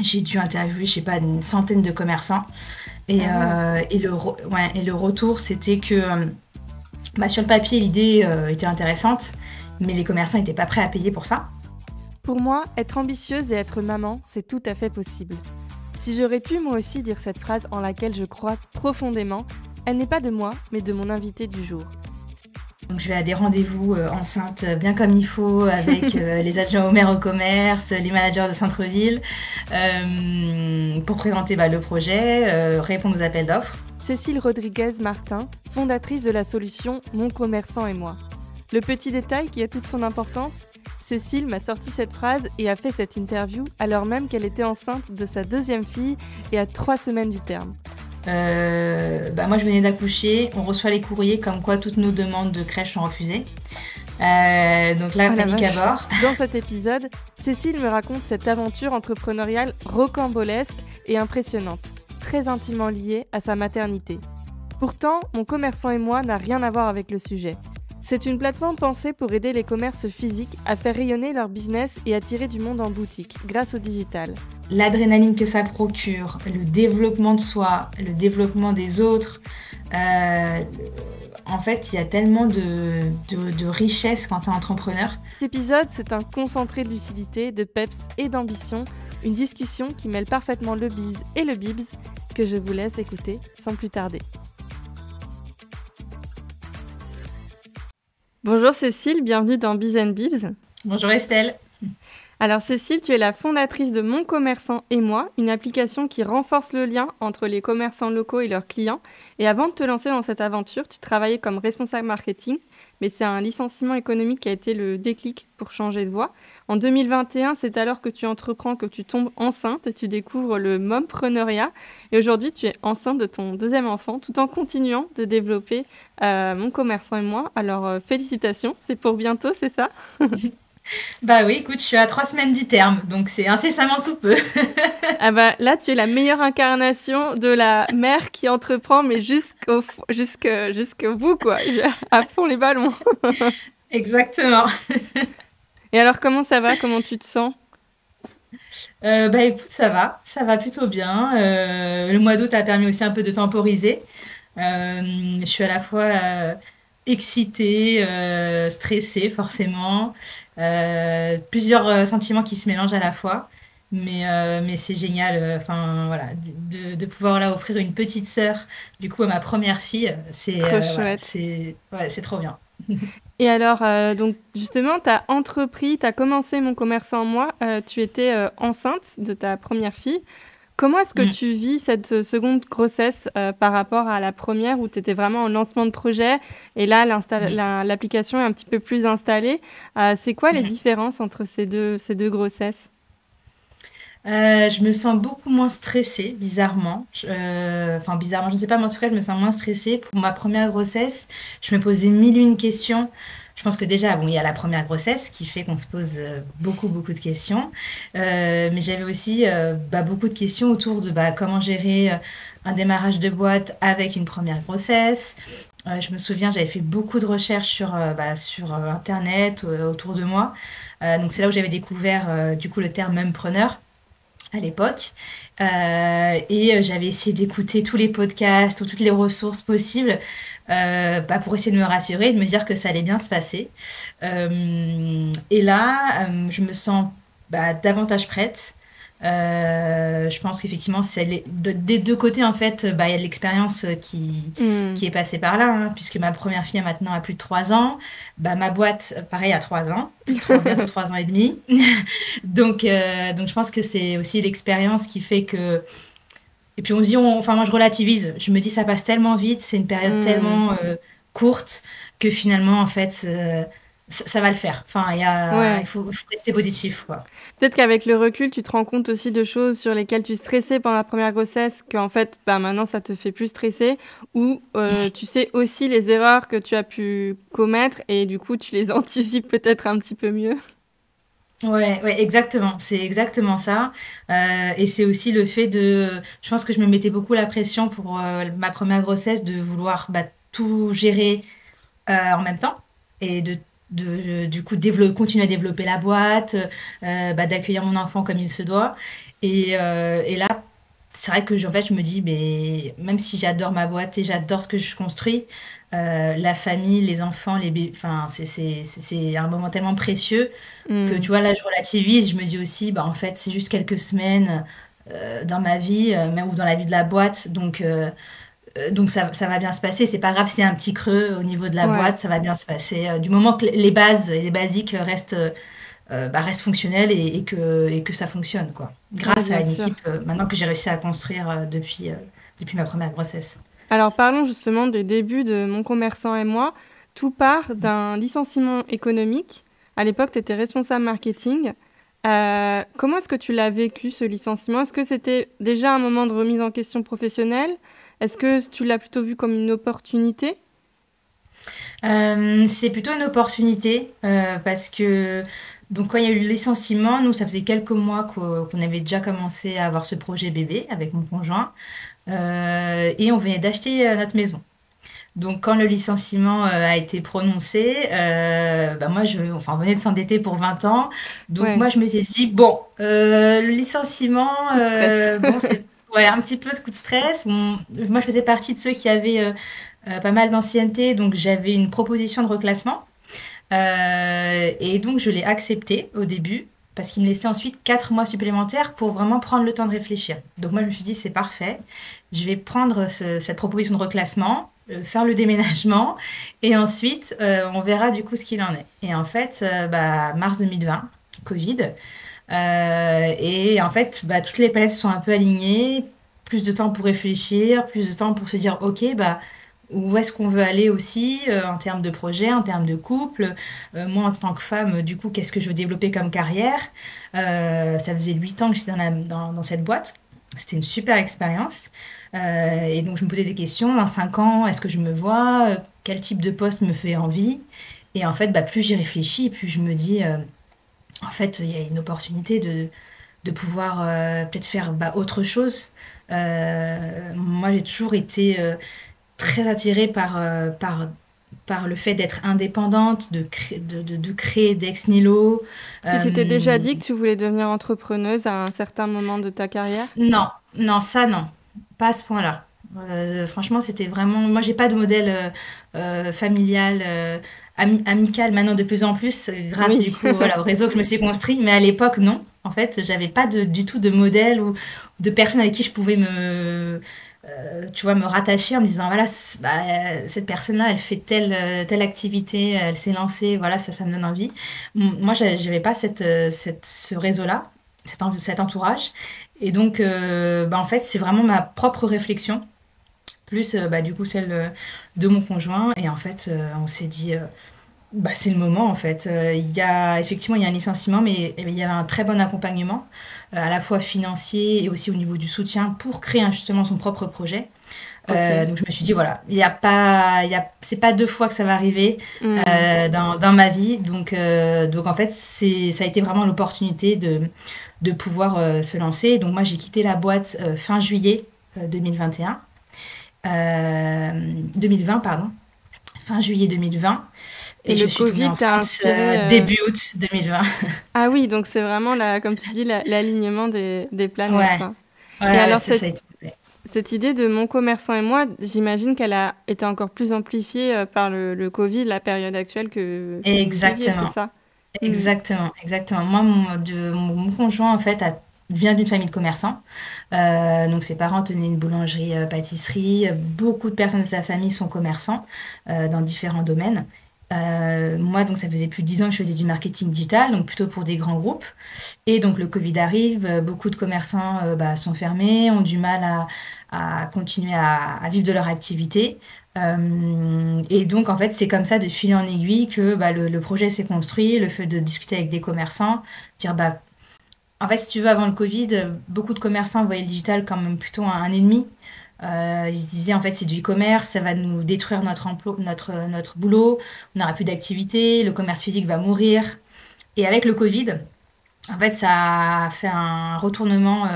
J'ai dû interviewer, je sais pas, une centaine de commerçants. Ah ouais. Et le retour, c'était que sur le papier, l'idée était intéressante, mais les commerçants n'étaient pas prêts à payer pour ça. Pour moi, être ambitieuse et être maman, c'est tout à fait possible. Si j'aurais pu moi aussi dire cette phrase en laquelle je crois profondément, elle n'est pas de moi, mais de mon invité du jour. Donc je vais à des rendez-vous enceintes bien comme il faut avec les adjoints au maire au commerce, les managers de centre-ville, pour présenter le projet, répondre aux appels d'offres. Cécile Rodriguez-Martin, fondatrice de la solution Mon commerçant et moi. Le petit détail qui a toute son importance, Cécile m'a sorti cette phrase et a fait cette interview alors même qu'elle était enceinte de sa deuxième fille et à 3 semaines du terme. Moi je venais d'accoucher, on reçoit les courriers comme quoi toutes nos demandes de crèche sont refusées. Donc là, Oh la panique à vache. bord. Dans cet épisode, Cécile me raconte cette aventure entrepreneuriale rocambolesque et impressionnante, très intimement liée à sa maternité. Pourtant, Mon commerçant et moi n'a rien à voir avec le sujet. C'est une plateforme pensée pour aider les commerces physiques à faire rayonner leur business et attirer du monde en boutique grâce au digital. L'adrénaline que ça procure, le développement de soi, le développement des autres. euh, En fait, il y a tellement de richesse quand tu es entrepreneur. Cet épisode, c'est un concentré de lucidité, de peps et d'ambition, une discussion qui mêle parfaitement le biz et le bibs, que je vous laisse écouter sans plus tarder. Bonjour Cécile, bienvenue dans Biz and Bibs. Bonjour Estelle. Alors Cécile, tu es la fondatrice de Mon commerçant et moi, une application qui renforce le lien entre les commerçants locaux et leurs clients. Et avant de te lancer dans cette aventure, tu travaillais comme responsable marketing, mais c'est un licenciement économique qui a été le déclic pour changer de voie. En 2021, c'est alors que tu entreprends que tu tombes enceinte et tu découvres le mompreneuriat. Et aujourd'hui, tu es enceinte de ton deuxième enfant tout en continuant de développer Mon commerçant et moi. Alors félicitations, c'est pour bientôt, c'est ça? Bah oui, écoute, je suis à 3 semaines du terme, donc c'est incessamment sous peu. Ah bah là, tu es la meilleure incarnation de la mère qui entreprend, mais jusqu'au bout, quoi. À fond les ballons. Exactement. Et alors, comment ça va? Comment tu te sens? Écoute, ça va plutôt bien. Le mois d'août a permis aussi un peu de temporiser. Je suis à la fois excitée, stressée forcément, plusieurs sentiments qui se mélangent à la fois. Mais c'est génial, enfin voilà, de pouvoir là offrir une petite sœur, du coup à ma première fille, Trop voilà, chouette. c'est trop bien. Et alors, donc justement, tu as entrepris, tu as commencé Mon commerçant en moi, tu étais enceinte de ta première fille. Comment est-ce que Mm. tu vis cette seconde grossesse par rapport à la première où tu étais vraiment en lancement de projet et là, Mm. l'application est un petit peu plus installée. C'est quoi les Mhm. différences entre ces deux grossesses? Je me sens beaucoup moins stressée, bizarrement. Enfin, bizarrement, je ne sais pas, mais en tout cas, je me sens moins stressée. Pour ma première grossesse, je me posais mille et une questions. Je pense que déjà, bon, il y a la première grossesse qui fait qu'on se pose beaucoup, beaucoup de questions. Mais j'avais aussi beaucoup de questions autour de comment gérer un démarrage de boîte avec une première grossesse. Je me souviens, j'avais fait beaucoup de recherches sur Internet, autour de moi. Donc c'est là où j'avais découvert du coup le terme mumpreneur à l'époque. J'avais essayé d'écouter tous les podcasts ou toutes les ressources possibles pour essayer de me rassurer et de me dire que ça allait bien se passer. Et là, je me sens davantage prête. Je pense qu'effectivement, des deux côtés, en fait, il y a de l'expérience Hmm. qui est passée par là, hein, puisque ma première fille maintenant a plus de 3 ans. Ma boîte, pareil, a 3 ans, bientôt 3 ans et demi. Donc je pense que c'est aussi l'expérience qui fait que. Et puis on se dit, enfin moi je relativise. Je me dis ça passe tellement vite, c'est une période Hmm. tellement courte que finalement en fait ça va le faire. Enfin il Ouais. faut rester positif quoi. Peut-être qu'avec le recul, tu te rends compte aussi de choses sur lesquelles tu stressais pendant la première grossesse, qu'en fait, maintenant, ça te fait plus stresser, ou tu sais aussi les erreurs que tu as pu commettre et du coup, tu les anticipes peut-être un petit peu mieux. Ouais, ouais, exactement. C'est exactement ça. Et c'est aussi le fait de. Je pense que je me mettais beaucoup la pression pour ma première grossesse de vouloir tout gérer en même temps et du coup continuer à développer la boîte, d'accueillir mon enfant comme il se doit. Et là, c'est vrai que en fait, je me dis, mais même si j'adore ma boîte et j'adore ce que je construis, la famille, les enfants, enfin, c'est un moment tellement précieux que tu Mmh. vois, là, je relativise. Je me dis aussi, bah, en fait, c'est juste quelques semaines dans ma vie, même ou dans la vie de la boîte. Donc ça va bien se passer. C'est pas grave s'il y a un petit creux au niveau de la Ouais, boîte, ça va bien se passer. Du moment que les bases et les basiques restent fonctionnelles et que ça fonctionne, quoi. ouais, Grâce à bien une sûr. équipe maintenant que j'ai réussi à construire depuis ma première grossesse. Alors parlons justement des débuts de Mon commerçant et moi. Tout part d'un licenciement économique. À l'époque, tu étais responsable marketing. Comment est-ce que tu l'as vécu, ce licenciement? Est-ce que c'était déjà un moment de remise en question professionnelle? Est-ce que tu l'as plutôt vu comme une opportunité? C'est plutôt une opportunité parce que donc quand il y a eu le licenciement, nous ça faisait quelques mois qu'on avait déjà commencé à avoir ce projet bébé avec mon conjoint et on venait d'acheter notre maison. Donc quand le licenciement a été prononcé, bah moi enfin on venait de s'endetter pour 20 ans, donc Ouais, moi je m'étais dit bon le licenciement coup de stress. bon c'est ouais un petit peu de coup de stress. Bon, moi je faisais partie de ceux qui avaient pas mal d'ancienneté, donc j'avais une proposition de reclassement. Et donc je l'ai accepté au début parce qu'il me laissait ensuite 4 mois supplémentaires pour vraiment prendre le temps de réfléchir. Donc moi je me suis dit c'est parfait, je vais prendre cette proposition de reclassement, faire le déménagement et ensuite on verra du coup ce qu'il en est. Et en fait, bah, mars 2020, Covid, et en fait bah, toutes les planètes se sont un peu alignées, plus de temps pour réfléchir, plus de temps pour se dire ok bah où est-ce qu'on veut aller aussi en termes de projet, en termes de couple. Moi, en tant que femme, du coup, qu'est-ce que je veux développer comme carrière? Ça faisait 8 ans que j'étais dans cette boîte. C'était une super expérience. Et donc, je me posais des questions. Dans 5 ans, est-ce que je me vois? Quel type de poste me fait envie? Et en fait, bah, plus j'y réfléchis, plus je me dis, en fait, il y a une opportunité de pouvoir peut-être faire bah, autre chose. Moi, j'ai toujours été très attirée par le fait d'être indépendante, de créer d'ex nihilo. Tu t'étais déjà Euh, dit que tu voulais devenir entrepreneuse à un certain moment de ta carrière? non, non, ça non, pas à ce point-là. Franchement, c'était vraiment. Moi, j'ai pas de modèle familial, amical maintenant de plus en plus, grâce Oui. du coup voilà, au réseau que je me suis construit. Mais à l'époque, non. En fait, j'avais pas du tout de modèle ou de personne avec qui je pouvais tu vois, me rattacher en me disant, voilà, bah, cette personne-là, elle fait telle activité, elle s'est lancée, voilà, ça me donne envie. Moi, j'avais pas ce réseau-là, cet entourage. Et donc, bah, en fait, c'est vraiment ma propre réflexion, plus bah, du coup celle de mon conjoint. Et en fait, on s'est dit, bah, c'est le moment en fait. Effectivement, il y a un licenciement, mais il y a un très bon accompagnement, à la fois financier et aussi au niveau du soutien pour créer justement son propre projet. Ok. Donc je me suis dit voilà, c'est pas 2 fois que ça va arriver Hmm. dans ma vie. Donc en fait, ça a été vraiment l'opportunité de pouvoir se lancer. Donc moi, j'ai quitté la boîte fin juillet 2021. 2020, pardon. Fin juillet 2020. Et Et je le suis tombée Covid t'a enceinte inspiré. début août 2020. Ah oui, donc c'est vraiment, comme tu dis, l'alignement des planètes, Ouais, quoi. Et ouais, alors, ça a été. Ouais. cette idée de Mon commerçant et moi, j'imagine qu'elle a été encore plus amplifiée par le Covid, la période actuelle que vous viviez, c'est Exactement, ça? Hmm. exactement, exactement. Moi, mon conjoint, en fait, vient d'une famille de commerçants. Donc, ses parents tenaient une boulangerie, pâtisserie. Beaucoup de personnes de sa famille sont commerçants dans différents domaines. Moi, donc, ça faisait plus de 10 ans que je faisais du marketing digital, donc plutôt pour des grands groupes. Et donc le Covid arrive, beaucoup de commerçants bah, sont fermés, ont du mal à continuer à vivre de leur activité. Et donc en fait c'est comme ça de fil en aiguille que bah, le projet s'est construit, le fait de discuter avec des commerçants, dire bah en fait si tu veux avant le Covid, beaucoup de commerçants voyaient le digital comme même plutôt un ennemi. Ils se disaient en fait c'est du e-commerce, ça va nous détruire notre emploi, notre boulot, on n'aura plus d'activité, le commerce physique va mourir. Et avec le Covid, En fait, ça a fait un retournement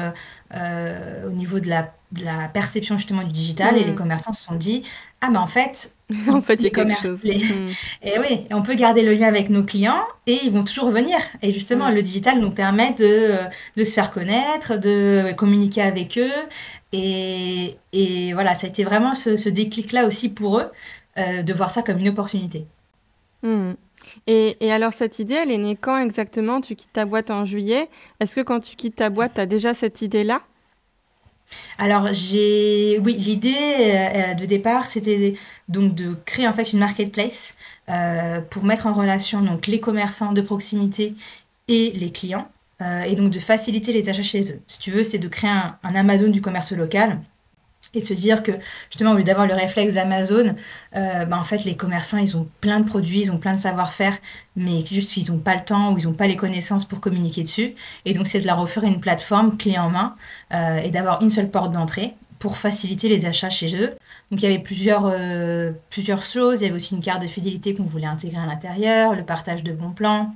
au niveau de la perception justement du digital et les Mmh. commerçants se sont dit, ah ben en fait, En fait, il y a les quelque commerces, chose. Mmh. et oui, on peut garder le lien avec nos clients et ils vont toujours revenir. Et justement, Mmh. le digital nous permet de se faire connaître, de communiquer avec eux. Et voilà, ça a été vraiment ce déclic-là aussi pour eux, de voir ça comme une opportunité. Mmh. Et alors cette idée, elle est née quand exactement? Tu quittes ta boîte en juillet. Est-ce que quand tu quittes ta boîte, tu as déjà cette idée-là? Alors oui, l'idée de départ, c'était donc de créer en fait une marketplace pour mettre en relation donc les commerçants de proximité et les clients, et donc de faciliter les achats chez eux. Si tu veux, c'est de créer un Amazon du commerce local et de se dire que justement au lieu d'avoir le réflexe d'Amazon, bah, en fait les commerçants ils ont plein de produits, ils ont plein de savoir-faire, mais juste ils n'ont pas le temps ou ils n'ont pas les connaissances pour communiquer dessus. Et donc c'est de leur offrir une plateforme clé en main, et d'avoir une seule porte d'entrée pour faciliter les achats chez eux. Donc il y avait plusieurs choses. Il y avait aussi une carte de fidélité qu'on voulait intégrer à l'intérieur, le partage de bons plans.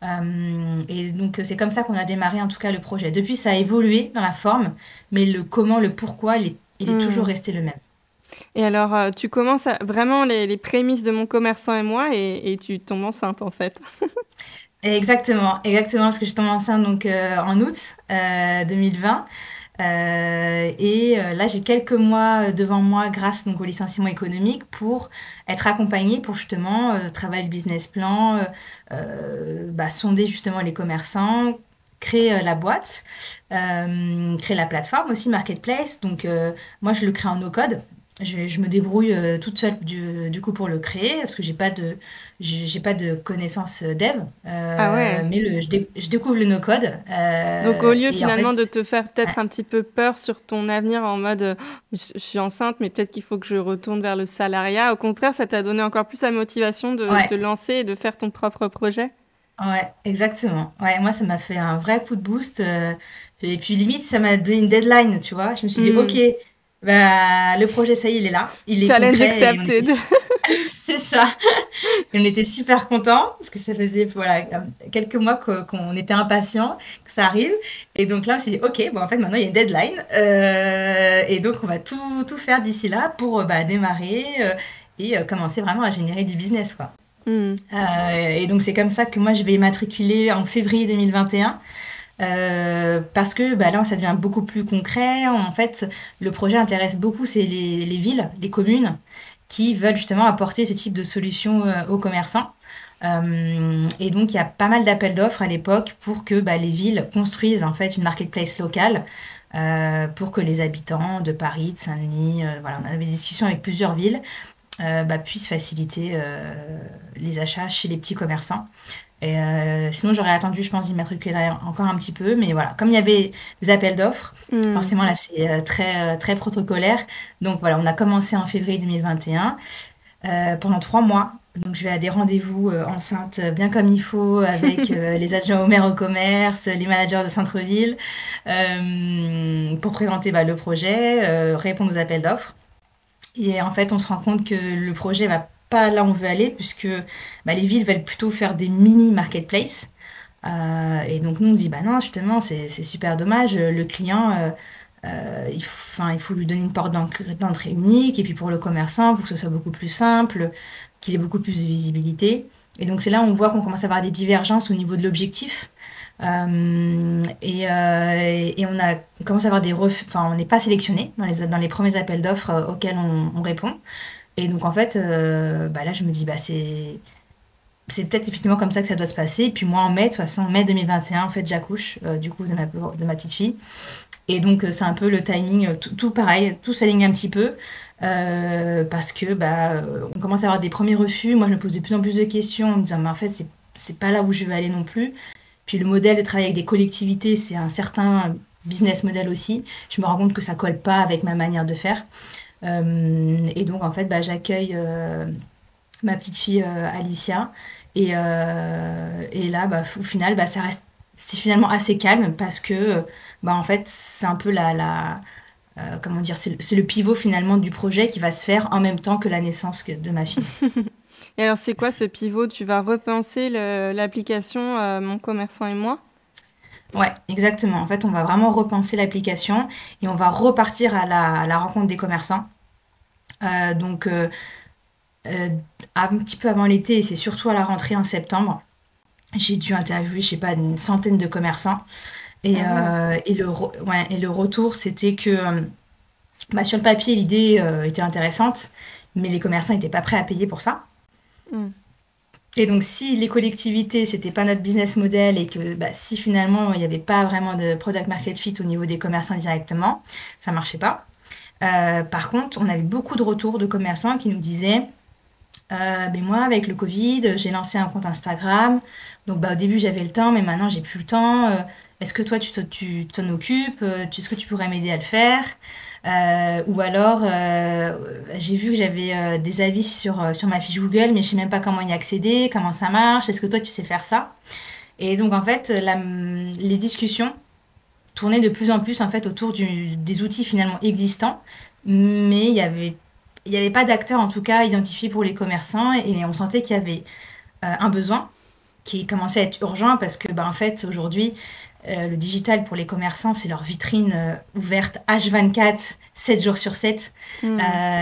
Et donc c'est comme ça qu'on a démarré en tout cas le projet. Depuis ça a évolué dans la forme, mais le comment, le pourquoi, il est toujours Mmh. resté le même. Et alors, tu commences à vraiment les prémices de Mon commerçant et moi et tu tombes enceinte, en fait. Exactement, exactement, parce que je tombe enceinte donc en août 2020. Là, j'ai quelques mois devant moi grâce donc au licenciement économique pour être accompagnée pour justement travailler le business plan, bah, sonder justement les commerçants, créer la boîte, créer la plateforme aussi, Marketplace. Donc, moi, je le crée en no-code. Je me débrouille toute seule du coup pour le créer parce que j'ai pas de connaissances dev. Ah ouais. Mais je découvre le no-code Donc au lieu et en fait finalement de te faire ouais, peut-être un petit peu peur sur ton avenir en mode, «Je suis enceinte, mais peut-être qu'il faut que je retourne vers le salariat», au contraire, ça t'a donné encore plus la motivation de te ouais, lancer et de faire ton propre projet? ouais, exactement. Ouais, moi ça m'a fait un vrai coup de boost. Et puis limite ça m'a donné une deadline, tu vois. Je me suis dit ok, Mmh. bah le projet ça y est, il est là, il est Challenge concret et on était accepted. c'est ça. Et on était super contents parce que ça faisait voilà quelques mois qu'on était impatients que ça arrive. Et donc là on s'est dit ok, bon en fait maintenant il y a une deadline, et donc on va tout faire d'ici là pour bah, démarrer, et commencer vraiment à générer du business quoi. Mmh. Et donc c'est comme ça que moi je vais immatriculer en février 2021, parce que bah, là ça devient beaucoup plus concret. En fait, le projet intéresse beaucoup, c'est les villes, les communes qui veulent justement apporter ce type de solution aux commerçants. Et donc il y a pas mal d'appels d'offres à l'époque pour que bah, les villes construisent en fait une marketplace locale, pour que les habitants de Paris, de Saint-Denis, voilà, on avait des discussions avec plusieurs villes, bah, puissent faciliter les achats chez les petits commerçants. Et sinon, j'aurais attendu, je pense, d'immatriculer encore un petit peu. Mais voilà, comme il y avait des appels d'offres, Mmh. forcément, là, c'est très protocolaire. Donc voilà, on a commencé en février 2021 pendant 3 mois. Donc je vais à des rendez-vous enceinte bien comme il faut avec les adjoints au maire au commerce, les managers de centre-ville, pour présenter bah, le projet, répondre aux appels d'offres. Et en fait, on se rend compte que le projet va pas là où on veut aller, puisque bah, les villes veulent plutôt faire des mini marketplaces. Et donc nous on dit bah non justement c'est super dommage, le client enfin, il faut lui donner une porte d'entrée unique, et puis pour le commerçant il faut que ce soit beaucoup plus simple, qu'il ait beaucoup plus de visibilité. Et donc c'est là où on voit qu'on commence à avoir des divergences au niveau de l'objectif. Et on commence à avoir des refus, enfin on n'est pas sélectionné dans les premiers appels d'offres auxquels on répond. Et donc en fait, bah là je me dis bah c'est peut-être effectivement comme ça que ça doit se passer. Et puis moi en mai, de toute façon, en mai 2021, en fait j'accouche du coup de ma petite fille. Et donc c'est un peu le timing, tout pareil, tout s'aligne un petit peu. Parce que bah on commence à avoir des premiers refus. Moi je me pose de plus en plus de questions en me disant mais en fait c'est pas là où je veux aller non plus. Puis le modèle de travail avec des collectivités, c'est un certain business model aussi. Je me rends compte que ça colle pas avec ma manière de faire. Et donc en fait bah, j'accueille ma petite fille Alicia. Et là, bah, au final, bah, c'est finalement assez calme parce que, bah, en fait, c'est un peu comment dire, c'est le pivot finalement du projet qui va se faire en même temps que la naissance de ma fille. Et alors c'est quoi ce pivot? Tu vas repenser l'application, Mon commerçant et moi? Ouais, exactement. En fait, on va vraiment repenser l'application et on va repartir à la rencontre des commerçants. Donc, euh, un petit peu avant l'été, et c'est surtout à la rentrée en septembre, j'ai dû interviewer, je sais pas, une centaine de commerçants. Ah ouais. Ouais, et le retour, c'était que bah, sur le papier, l'idée était intéressante, mais les commerçants n'étaient pas prêts à payer pour ça. Mmh. Et donc, si les collectivités, c'était pas notre business model et que bah, si finalement il n'y avait pas vraiment de product market fit au niveau des commerçants directement, ça marchait pas. Par contre, on avait beaucoup de retours de commerçants qui nous disaient mais moi, avec le Covid, j'ai lancé un compte Instagram. Donc, bah, au début, j'avais le temps, mais maintenant, j'ai plus le temps. Est-ce que toi, tu t'en occupes? Est-ce que tu pourrais m'aider à le faire? Ou alors, j'ai vu que j'avais des avis sur ma fiche Google, mais je sais même pas comment y accéder, comment ça marche. Est-ce que toi, tu sais faire ça? Et donc, en fait, les discussions tournaient de plus en plus en fait autour des outils finalement existants, mais il y avait pas d'acteurs en tout cas identifiés pour les commerçants et on sentait qu'il y avait un besoin qui commençait à être urgent parce que bah, en fait aujourd'hui le digital pour les commerçants c'est leur vitrine ouverte H24 7 jours sur 7 Mmh.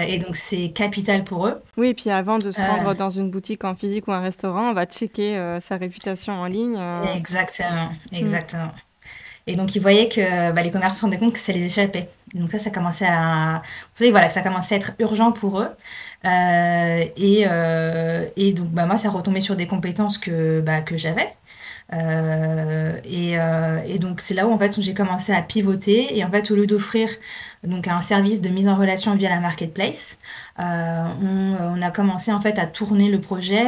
et donc c'est capital pour eux. Oui, et puis avant de se Euh, rendre dans une boutique en physique ou un restaurant, on va checker, sa réputation en ligne. exactement, Mmh. exactement. Et donc, ils voyaient que bah, les commerçants se rendaient compte que ça les échappait. Donc ça commençait à... Vous savez, voilà, que ça commençait à être urgent pour eux. Et donc, bah, moi, ça retombait sur des compétences que j'avais. Et donc, c'est là où, en fait, j'ai commencé à pivoter. Et en fait, au lieu d'offrir donc un service de mise en relation via la marketplace, on a commencé, en fait, à tourner le projet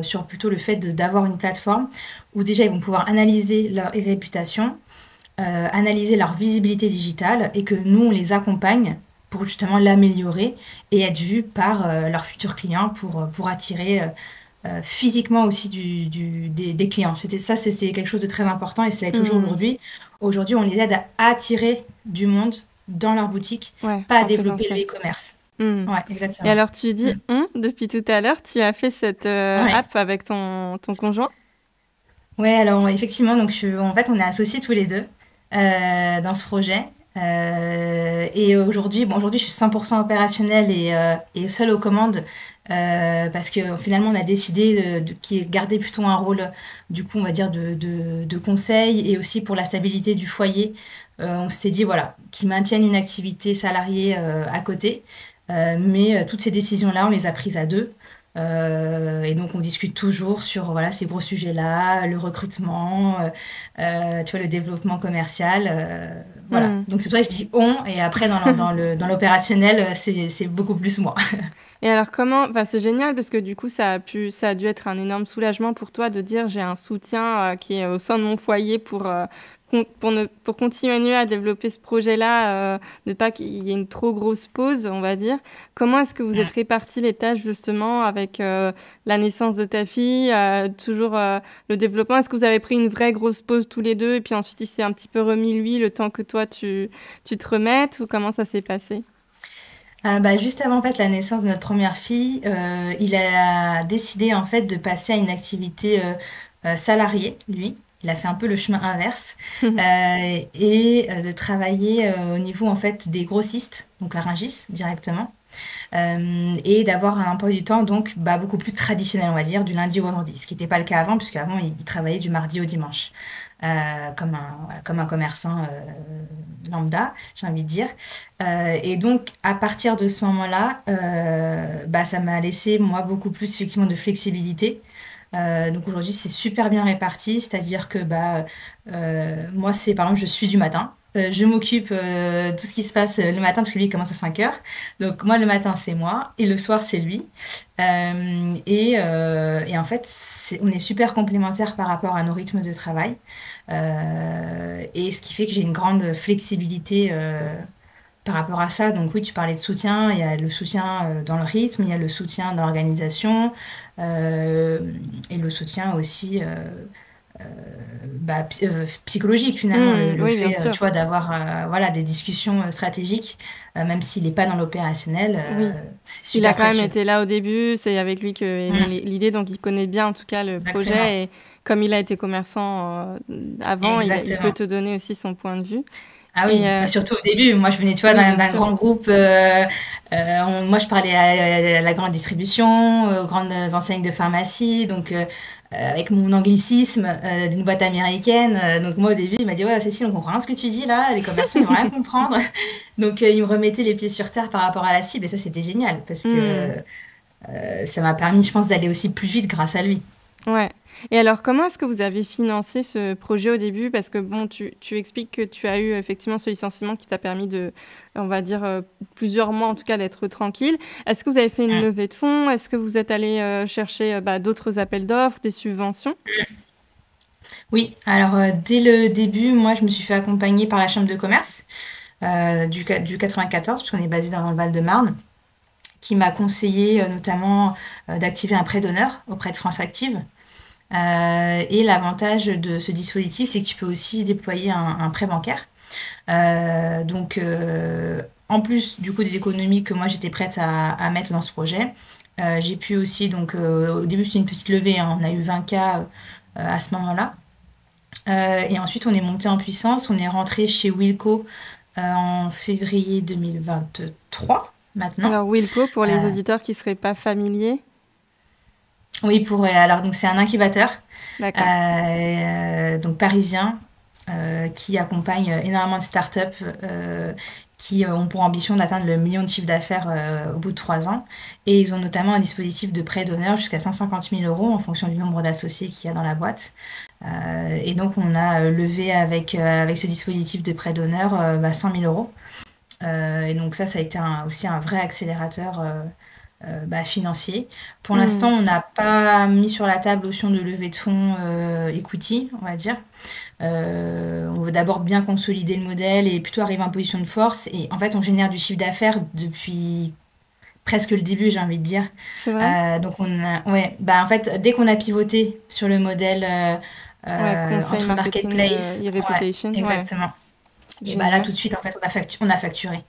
sur plutôt le fait d'avoir une plateforme où déjà, ils vont pouvoir analyser leur réputation, analyser leur visibilité digitale et que nous, on les accompagne pour justement l'améliorer et être vus par leurs futurs clients pour attirer physiquement aussi des clients. C'était quelque chose de très important et cela est toujours Mmh. aujourd'hui. Aujourd'hui, on les aide à attirer du monde dans leur boutique, Ouais, pas à en développer le présentiel. e-commerce. Mmh. Ouais, Et exactement. alors tu dis Mm. «on» depuis tout à l'heure, tu as fait cette, Ouais. app avec ton conjoint? Ouais, alors effectivement, donc en fait, on est associés tous les deux dans ce projet. Et aujourd'hui, bon, aujourd'hui, je suis 100% opérationnelle et seule aux commandes parce que finalement, on a décidé garder plutôt un rôle, du coup, on va dire, de conseil et aussi pour la stabilité du foyer. On s'était dit, voilà, qu'ils maintiennent une activité salariée à côté. Mais toutes ces décisions-là, on les a prises à deux. Et donc on discute toujours sur voilà ces gros sujets-là, le recrutement, tu vois le développement commercial, voilà. Mmh. Donc c'est pour ça que je dis on et après dans l'opérationnel c'est beaucoup plus moi. Et alors comment enfin, c'est génial parce que du coup, ça a dû être un énorme soulagement pour toi de dire: «J'ai un soutien, qui est au sein de mon foyer pour continuer à développer ce projet-là, ne pas qu'il y ait une trop grosse pause», on va dire. Comment est-ce que vous êtes répartis les tâches justement avec, la naissance de ta fille, toujours, le développement? Est-ce que vous avez pris une vraie grosse pause tous les 2 et puis ensuite il s'est un petit peu remis lui, le temps que toi tu te remettes ou comment ça s'est passé? Bah, juste avant en fait la naissance de notre première fille, il a décidé en fait de passer à une activité salariée, lui. Il a fait un peu le chemin inverse de travailler au niveau en fait des grossistes, donc à Rungis directement. Et d'avoir un emploi du temps donc bah, beaucoup plus traditionnel, on va dire, du lundi au vendredi, ce qui n'était pas le cas avant, puisque avant il travaillait du mardi au dimanche, voilà, comme un commerçant lambda, j'ai envie de dire. Et donc à partir de ce moment-là, bah, ça m'a laissé moi beaucoup plus effectivement de flexibilité. Donc aujourd'hui c'est super bien réparti, c'est-à-dire que bah, moi c'est par exemple je suis du matin. Je m'occupe de tout ce qui se passe le matin parce que lui il commence à 5 heures. Donc moi le matin c'est moi et le soir c'est lui. Et en fait on est super complémentaires par rapport à nos rythmes de travail. Et ce qui fait que j'ai une grande flexibilité par rapport à ça. Donc oui, tu parlais de soutien, il y a le soutien dans le rythme, il y a le soutien dans l'organisation et le soutien aussi psychologique finalement, le Oui, bien fait, sûr. tu vois, d'avoir voilà, des discussions stratégiques, même s'il n'est pas dans l'opérationnel, Oui. c'est Il a super quand même précieux. été là au début, c'est avec lui qu'est née Mm, l'idée, donc il connaît bien en tout cas le exactement, projet et comme il a été commerçant, avant, il peut exactement. te donner aussi son point de vue Ah et oui, bah, surtout au début. Moi, je venais, tu vois, oui, d'un bien d'un sûr. grand groupe. Moi, je parlais à la grande distribution, aux grandes enseignes de pharmacie, donc avec mon anglicisme d'une boîte américaine. Donc moi, au début, il m'a dit, ouais, Cécile, on comprend rien ce que tu dis là. Les commerçants, ils vont rien comprendre. Donc il me remettait les pieds sur terre par rapport à la cible, et ça, c'était génial parce que Mmh. ça m'a permis, je pense, d'aller aussi plus vite grâce à lui. Ouais et alors comment est-ce que vous avez financé ce projet au début? Parce que bon, tu expliques que tu as eu effectivement ce licenciement qui t'a permis de, on va dire, plusieurs mois en tout cas d'être tranquille. Est-ce que vous avez fait une Mm. levée de fonds? Est-ce que vous êtes allés, chercher, d'autres appels d'offres, des subventions? Oui, alors dès le début, moi, je me suis fait accompagner par la chambre de commerce du 94, puisqu'on est basé dans le Val-de-Marne, qui m'a conseillé notamment d'activer un prêt d'honneur auprès de France Active. Et l'avantage de ce dispositif, c'est que tu peux aussi déployer un prêt bancaire. En plus du coup des économies que moi j'étais prête à mettre dans ce projet, j'ai pu aussi, donc au début c'était une petite levée, hein, on a eu 20K à ce moment-là. Et ensuite on est monté en puissance, on est rentré chez Wilco en février 2023 maintenant. Alors Wilco, pour Euh, les auditeurs qui seraient pas familiers? oui, alors donc c'est un incubateur D'accord. donc parisien qui accompagne énormément de startups qui ont pour ambition d'atteindre le million de chiffre d'affaires au bout de 3 ans. Et ils ont notamment un dispositif de prêt d'honneur jusqu'à 150 000 euros en fonction du nombre d'associés qu'il y a dans la boîte. Et donc on a levé avec ce dispositif de prêt d'honneur 100 000 euros. Et donc ça a été aussi un vrai accélérateur financier. Pour l'instant, Mmh. on n'a pas mis sur la table l'option de levée de fonds equity, on va dire. On veut d'abord bien consolider le modèle et plutôt arriver en position de force. Et en fait, on génère du chiffre d'affaires depuis presque le début, j'ai envie de dire. C'est vrai? Donc ouais, bah en fait, dès qu'on a pivoté sur le modèle Ouais, conseil entre marketing, marketplace, ouais, e-reputation, ouais, exactement. Et bah là, génial. tout de suite, en fait, on a facturé.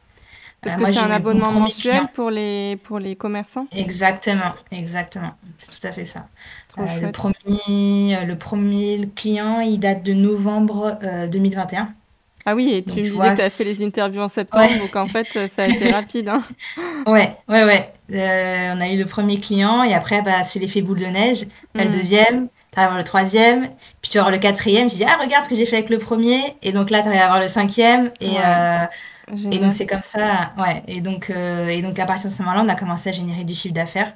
Parce que Moi, c'est j'ai un eu mon abonnement premier client. mensuel pour les commerçants? Exactement, exactement. C'est tout à fait ça. Trop Le chouette. premier client, il date de novembre 2021. Ah oui et tu Donc, me tu disais vois, que tu as fait les interviews en ouais, septembre, donc en fait, ça a été rapide, hein? ouais, ouais, ouais. On a eu le premier client et après, bah, c'est l'effet boule de neige. T'as le Mmh. deuxième, t'arrives à avoir le troisième, puis tu vas avoir le quatrième. Je dis, ah, regarde ce que j'ai fait avec le premier. Et donc là, t'arrives à avoir le cinquième. Ouais, Et donc, génial. c'est comme ça, ouais. Et donc, à partir de ce moment-là, on a commencé à générer du chiffre d'affaires.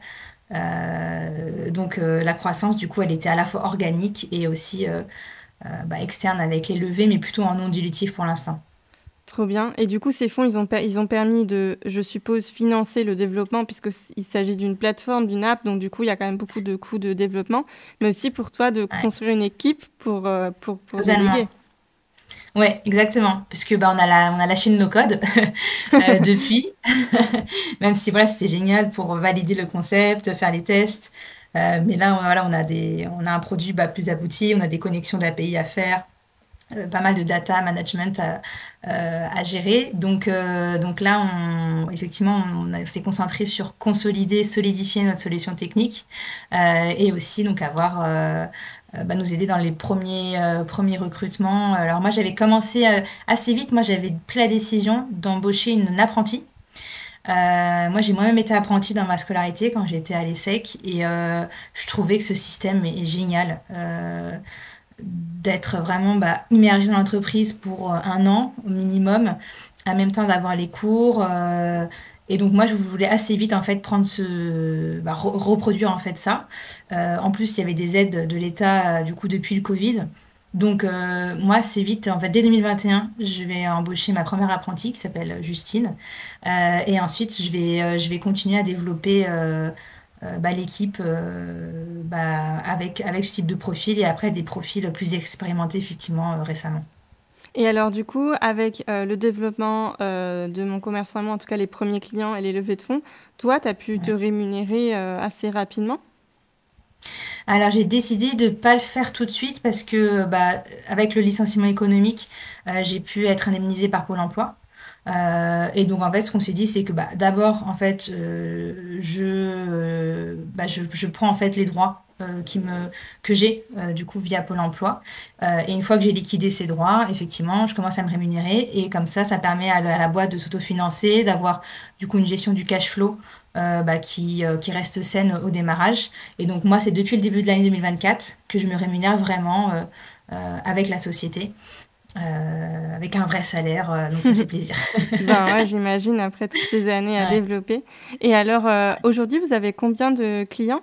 La croissance, du coup, elle était à la fois organique et aussi externe avec les levées, mais plutôt en non dilutif pour l'instant. Trop bien et du coup, ces fonds, ils ont permis de, je suppose, financer le développement puisque il s'agit d'une plateforme, d'une app, donc du coup, il y a quand même beaucoup de coûts de développement, mais aussi pour toi de Ouais, construire une équipe pour totalement. déléguer. Ouais, exactement. Parce que bah, on a lâché le no-code depuis. Même si voilà, c'était génial pour valider le concept, faire les tests. Mais là, voilà, on a un produit plus abouti, on a des connexions d'API à faire. Pas mal de data management à gérer. Donc là, effectivement, on s'est concentré sur consolider, solidifier notre solution technique et aussi donc nous aider dans les premiers recrutements. Alors moi, j'avais commencé assez vite. Moi, j'avais pris la décision d'embaucher une apprentie. Moi, j'ai moi-même été apprentie dans ma scolarité quand j'étais à l'ESSEC et je trouvais que ce système est génial. D'être vraiment immergé dans l'entreprise pour 1 an au minimum, en même temps d'avoir les cours. Et donc moi, je voulais assez vite en fait prendre reproduire en fait ça. En plus, il y avait des aides de l'État du coup depuis le Covid. Donc moi, assez vite, en fait, dès 2021, je vais embaucher ma première apprentie qui s'appelle Justine. Et ensuite, je vais continuer à développer l'équipe avec ce type de profil et après des profils plus expérimentés effectivement récemment. Et alors du coup, avec, le développement, de mon commerçant, moi, en tout cas les premiers clients et les levées de fonds, toi, tu as pu te Ouais. rémunérer, assez rapidement? Alors j'ai décidé de pas le faire tout de suite parce que bah, avec le licenciement économique, j'ai pu être indemnisée par Pôle emploi. Et donc en fait, ce qu'on s'est dit, c'est que bah, d'abord, en fait, je prends en fait les droits que j'ai du coup via Pôle emploi. Et une fois que j'ai liquidé ces droits, effectivement, je commence à me rémunérer et comme ça permet à la boîte de s'autofinancer, d'avoir du coup une gestion du cash flow qui reste saine au démarrage. Et donc moi, c'est depuis le début de l'année 2024 que je me rémunère vraiment avec la société, avec un vrai salaire, donc ça fait plaisir. Ben ouais, j'imagine après toutes ces années à Ouais. développer. Et alors, aujourd'hui, vous avez combien de clients?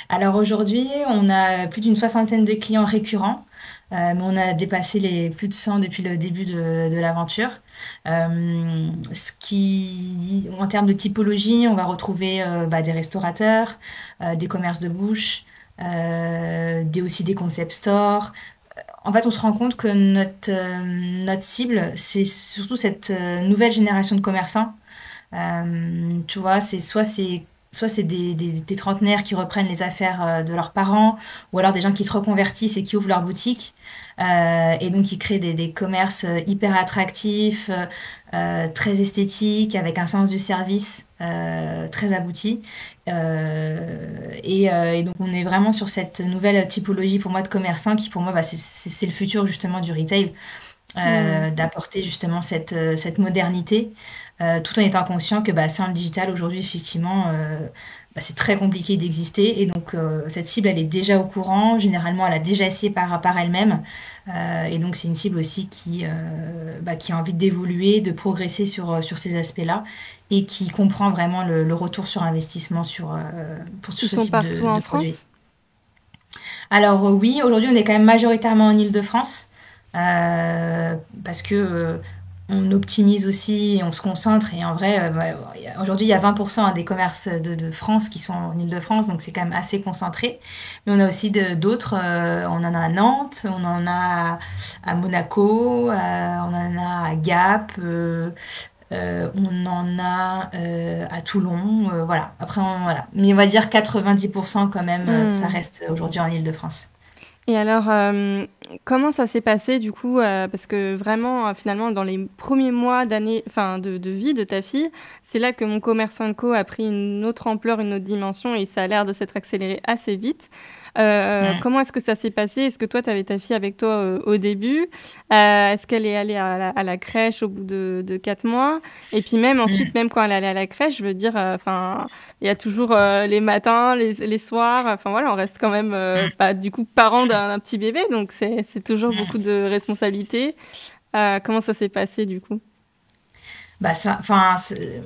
Alors aujourd'hui, on a plus d'une soixantaine de clients récurrents, mais on a dépassé les plus de 100 depuis le début de l'aventure. En termes de typologie, on va retrouver des restaurateurs, des commerces de bouche, aussi des concept stores. En fait, on se rend compte que notre cible, c'est surtout cette nouvelle génération de commerçants. Tu vois, soit c'est des trentenaires qui reprennent les affaires de leurs parents, ou alors des gens qui se reconvertissent et qui ouvrent leur boutique, et donc qui créent des commerces hyper attractifs, très esthétiques, avec un sens du service très abouti. Et donc on est vraiment sur cette nouvelle typologie pour moi de commerçants qui pour moi c'est le futur justement du retail, Hmm. d'apporter justement cette modernité, tout en étant conscient que sans le digital aujourd'hui, effectivement, c'est très compliqué d'exister. Et donc, cette cible, elle est déjà au courant. Généralement, elle a déjà essayé par elle-même. Et donc, c'est une cible aussi qui a envie d'évoluer, de progresser sur ces aspects-là et qui comprend vraiment le retour sur investissement sur Ils ce sont type partout de en produit. France? Alors oui, aujourd'hui on est quand même majoritairement en Île-de-France, parce que on optimise aussi et on se concentre et en vrai aujourd'hui il y a 20% des commerces de France qui sont en Île-de-France, donc c'est quand même assez concentré. Mais on a aussi d'autres, on en a à Nantes, on en a à Monaco, on en a à Gap, on en a à Toulon, voilà. Après, voilà. Mais on va dire 90% quand même, ça Hmm. reste aujourd'hui en Île-de-France. Et alors, comment ça s'est passé du coup? Parce que vraiment, finalement, dans les premiers mois d'année enfin de vie de ta fille, c'est là que Mon Commerçant Co a pris une autre ampleur, une autre dimension et ça a l'air de s'être accéléré assez vite. Mm. Comment est-ce que ça s'est passé? Est-ce que toi, tu avais ta fille avec toi, au début? Est-ce qu'elle est allée à la crèche au bout de 4 mois? Et puis même ensuite, Mm. même quand elle est allée à la crèche, je veux dire, enfin, il y a toujours les matins, les soirs. Enfin voilà, on reste quand même du coup parent d'un petit bébé, donc c'est toujours beaucoup Mm. de responsabilités. Comment ça s'est passé du coup? Enfin,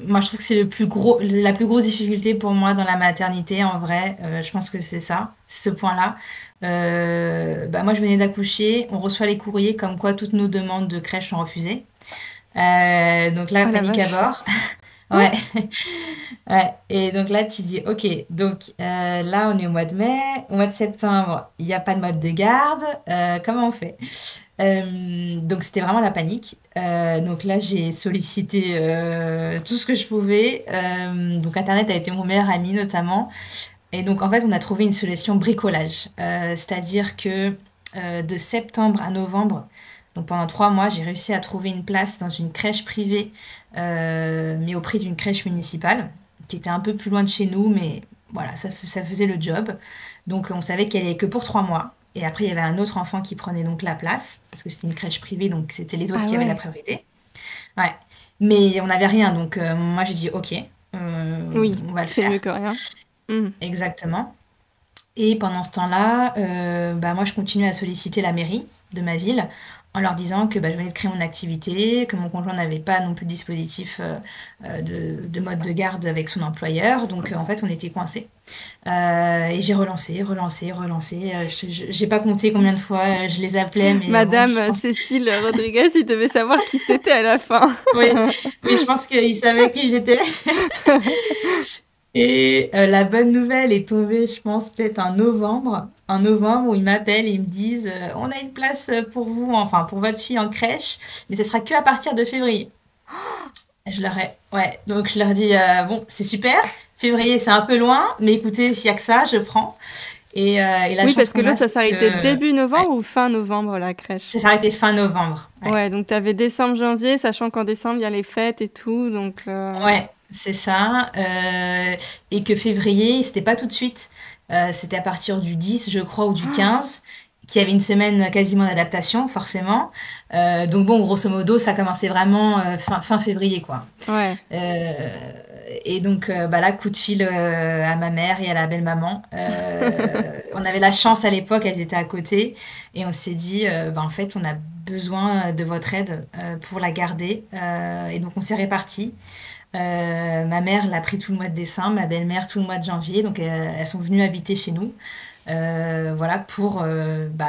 moi je trouve que c'est la plus grosse difficulté pour moi dans la maternité en vrai. Je pense que c'est ça, c'est ce point-là. Moi je venais d'accoucher, on reçoit les courriers comme quoi toutes nos demandes de crèche sont refusées. Donc là, Oh la panique à vache. bord. Oh, Ouais. Ouais, et donc là, tu dis, ok, donc là, on est au mois de mai, au mois de septembre, il n'y a pas de mode de garde, comment on fait? Donc c'était vraiment la panique. Donc là, j'ai sollicité tout ce que je pouvais. Donc Internet a été mon meilleur ami notamment. Et donc en fait, on a trouvé une solution bricolage. C'est-à-dire que de septembre à novembre, donc pendant 3 mois, j'ai réussi à trouver une place dans une crèche privée, mais au prix d'une crèche municipale, qui était un peu plus loin de chez nous, mais voilà, ça faisait le job. Donc on savait qu'elle est que pour 3 mois. Et après, il y avait un autre enfant qui prenait donc la place, parce que c'était une crèche privée, donc c'était les autres ah qui avaient la ouais. priorité. Ouais. Mais on n'avait rien, donc moi j'ai dit ok, Oui, on va le c'est mieux faire. que rien. Hmm. Exactement. Et pendant ce temps-là, moi, je continuais à solliciter la mairie de ma ville en leur disant que je venais de créer mon activité, que mon conjoint n'avait pas non plus de dispositif de mode de garde avec son employeur. Donc, en fait, on était coincés. Et j'ai relancé, relancé, relancé. J'ai pas compté combien de fois je les appelais, mais bon, Madame je pense. Cécile Rodriguez, il devait savoir qui c'était à la fin. Oui, oui, je pense qu'ils savaient qui j'étais. Et la bonne nouvelle est tombée, je pense, peut-être en novembre, où ils m'appellent et ils me disent on a une place pour vous, enfin pour votre fille en crèche, mais ce sera que à partir de février. Je leur ai, ouais, donc je leur dis bon, c'est super, février, c'est un peu loin, mais écoutez, s'il y a que ça, je prends. Et la Oui, chance parce que qu'on a, l'autre, ça c'est s'arrêtait que début ouais, novembre ou fin novembre, la crèche? ça s'est arrêté fin novembre. Ouais. Ouais, donc tu avais décembre, janvier, sachant qu'en décembre, il y a les fêtes et tout, donc Ouais, c'est ça. Et que février, c'était pas tout de suite. C'était à partir du 10, je crois, ou du 15, qu'il y avait une semaine quasiment d'adaptation, forcément. Donc bon, grosso modo, ça commençait vraiment fin février, quoi. ouais. Euh, et donc, bah là, coup de fil à ma mère et à la belle-maman. On avait la chance à l'époque, elles étaient à côté. Et on s'est dit, bah, en fait, on a besoin de votre aide pour la garder. Et donc, on s'est répartis. Ma mère l'a pris tout le mois de décembre, ma belle-mère tout le mois de janvier. Donc, elles sont venues habiter chez nous. Voilà, pour bah,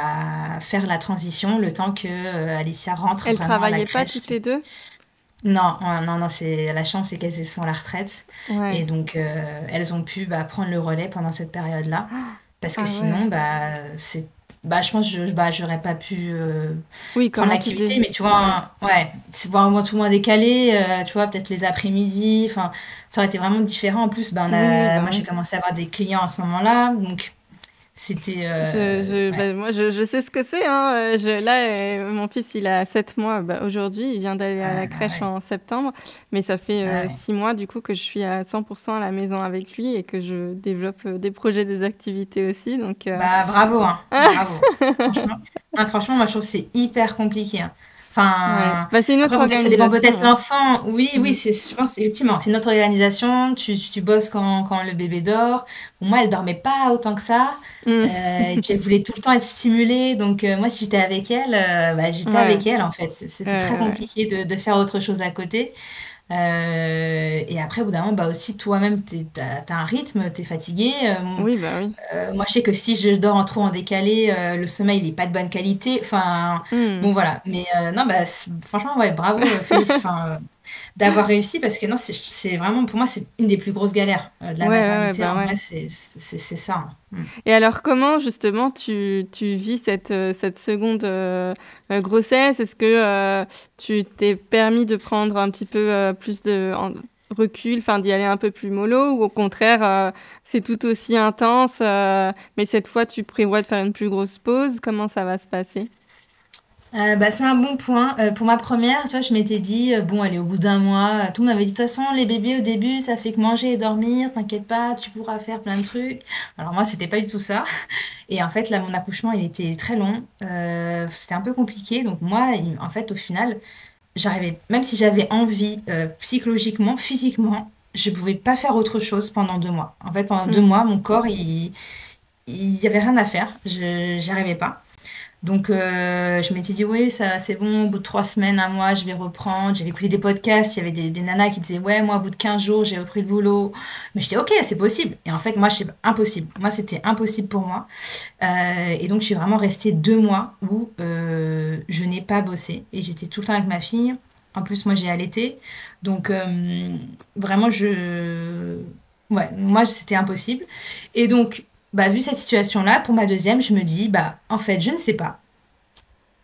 faire la transition, le temps que Alicia rentre Elles vraiment à la travaillaient pas crèche. toutes les deux? Non, non, non, c'est la chance, c'est qu'elles sont à la retraite et Ouais. donc elles ont pu bah, prendre le relais pendant cette période-là parce que Ah sinon ouais. bah je pense que bah j'aurais pas pu Oui, prendre comment tu l'activité, développes? mais tu vois ouais, c'est vraiment tout le moins décalé, tu vois, peut-être les après-midi, enfin ça aurait été vraiment différent. En plus bah Oui, oui, bah moi j'ai oui. commencé à avoir des clients à ce moment-là, donc c'était ouais. Bah, moi, je sais ce que c'est, hein. Là, mon fils, il a 7 mois bah, aujourd'hui. Il vient d'aller à la Ah crèche ouais, en septembre. Mais ça fait ah ouais. 6 mois, du coup, que je suis à 100% à la maison avec lui et que je développe des projets, des activités aussi. Donc, Bah bravo, hein, bravo. Franchement, franchement, moi je trouve que c'est hyper compliqué, hein. ouais. Enfin, Bah, c'est une après autre bon, peut-être ça dépend peut-être de organisation, hein. l'enfant. Oui, oui, Mm. je pense effectivement, c'est une autre organisation. Tu bosses quand le bébé dort. Bon, moi, elle dormait pas autant que ça. Mm. Et puis elle voulait tout le temps être stimulée. Donc moi, si j'étais avec elle, bah, j'étais Ouais, avec elle en fait. C'était très ouais. compliqué de faire autre chose à côté. Et après, au bout d'un moment, bah aussi toi-même, t'as un rythme, t'es fatigué. Oui, bah oui. Moi, je sais que si je dors en trop en décalé, le sommeil n'est pas de bonne qualité. Enfin, Mm. bon, voilà. Mais non, bah, franchement, ouais, bravo, Félix, enfin, d'avoir réussi parce que non, c'est vraiment, pour moi, c'est une des plus grosses galères de Ouais, la ouais, ouais, maternité. bah En vrai, ouais. c'est ça, hein. Et alors, comment justement tu vis cette seconde grossesse? Est-ce que tu t'es permis de prendre un petit peu plus de recul, enfin d'y aller un peu plus mollo, ou au contraire, c'est tout aussi intense, mais cette fois tu prévois de faire une plus grosse pause? Comment ça va se passer? Bah, c'est un bon point. Pour ma première, tu vois, je m'étais dit, bon, allez, au bout d'un mois, tout le monde m'avait dit, de toute façon, les bébés, au début, ça fait que manger et dormir, t'inquiète pas, tu pourras faire plein de trucs. Alors moi, c'était pas du tout ça. Et en fait, là, mon accouchement, il était très long. C'était un peu compliqué. Donc moi, en fait, au final, j'arrivais, même si j'avais envie, psychologiquement, physiquement, je pouvais pas faire autre chose pendant 2 mois. En fait, pendant deux Hmm. mois, mon corps, il y avait rien à faire. J'y arrivais pas. Donc, je m'étais dit, oui, ça, c'est bon, au bout de 3 semaines, un mois, je vais reprendre. J'avais écouté des podcasts, il y avait des nanas qui disaient, ouais, moi, au bout de 15 jours, j'ai repris le boulot. Mais j'étais, ok, c'est possible. Et en fait, moi, c'est impossible. Moi, c'était impossible pour moi. Et donc, je suis vraiment restée 2 mois où je n'ai pas bossé. Et j'étais tout le temps avec ma fille. En plus, moi, j'ai allaité. Donc, vraiment, ouais, moi, c'était impossible. Et donc, bah, vu cette situation-là, pour ma deuxième, je me dis, bah, en fait, je ne sais pas.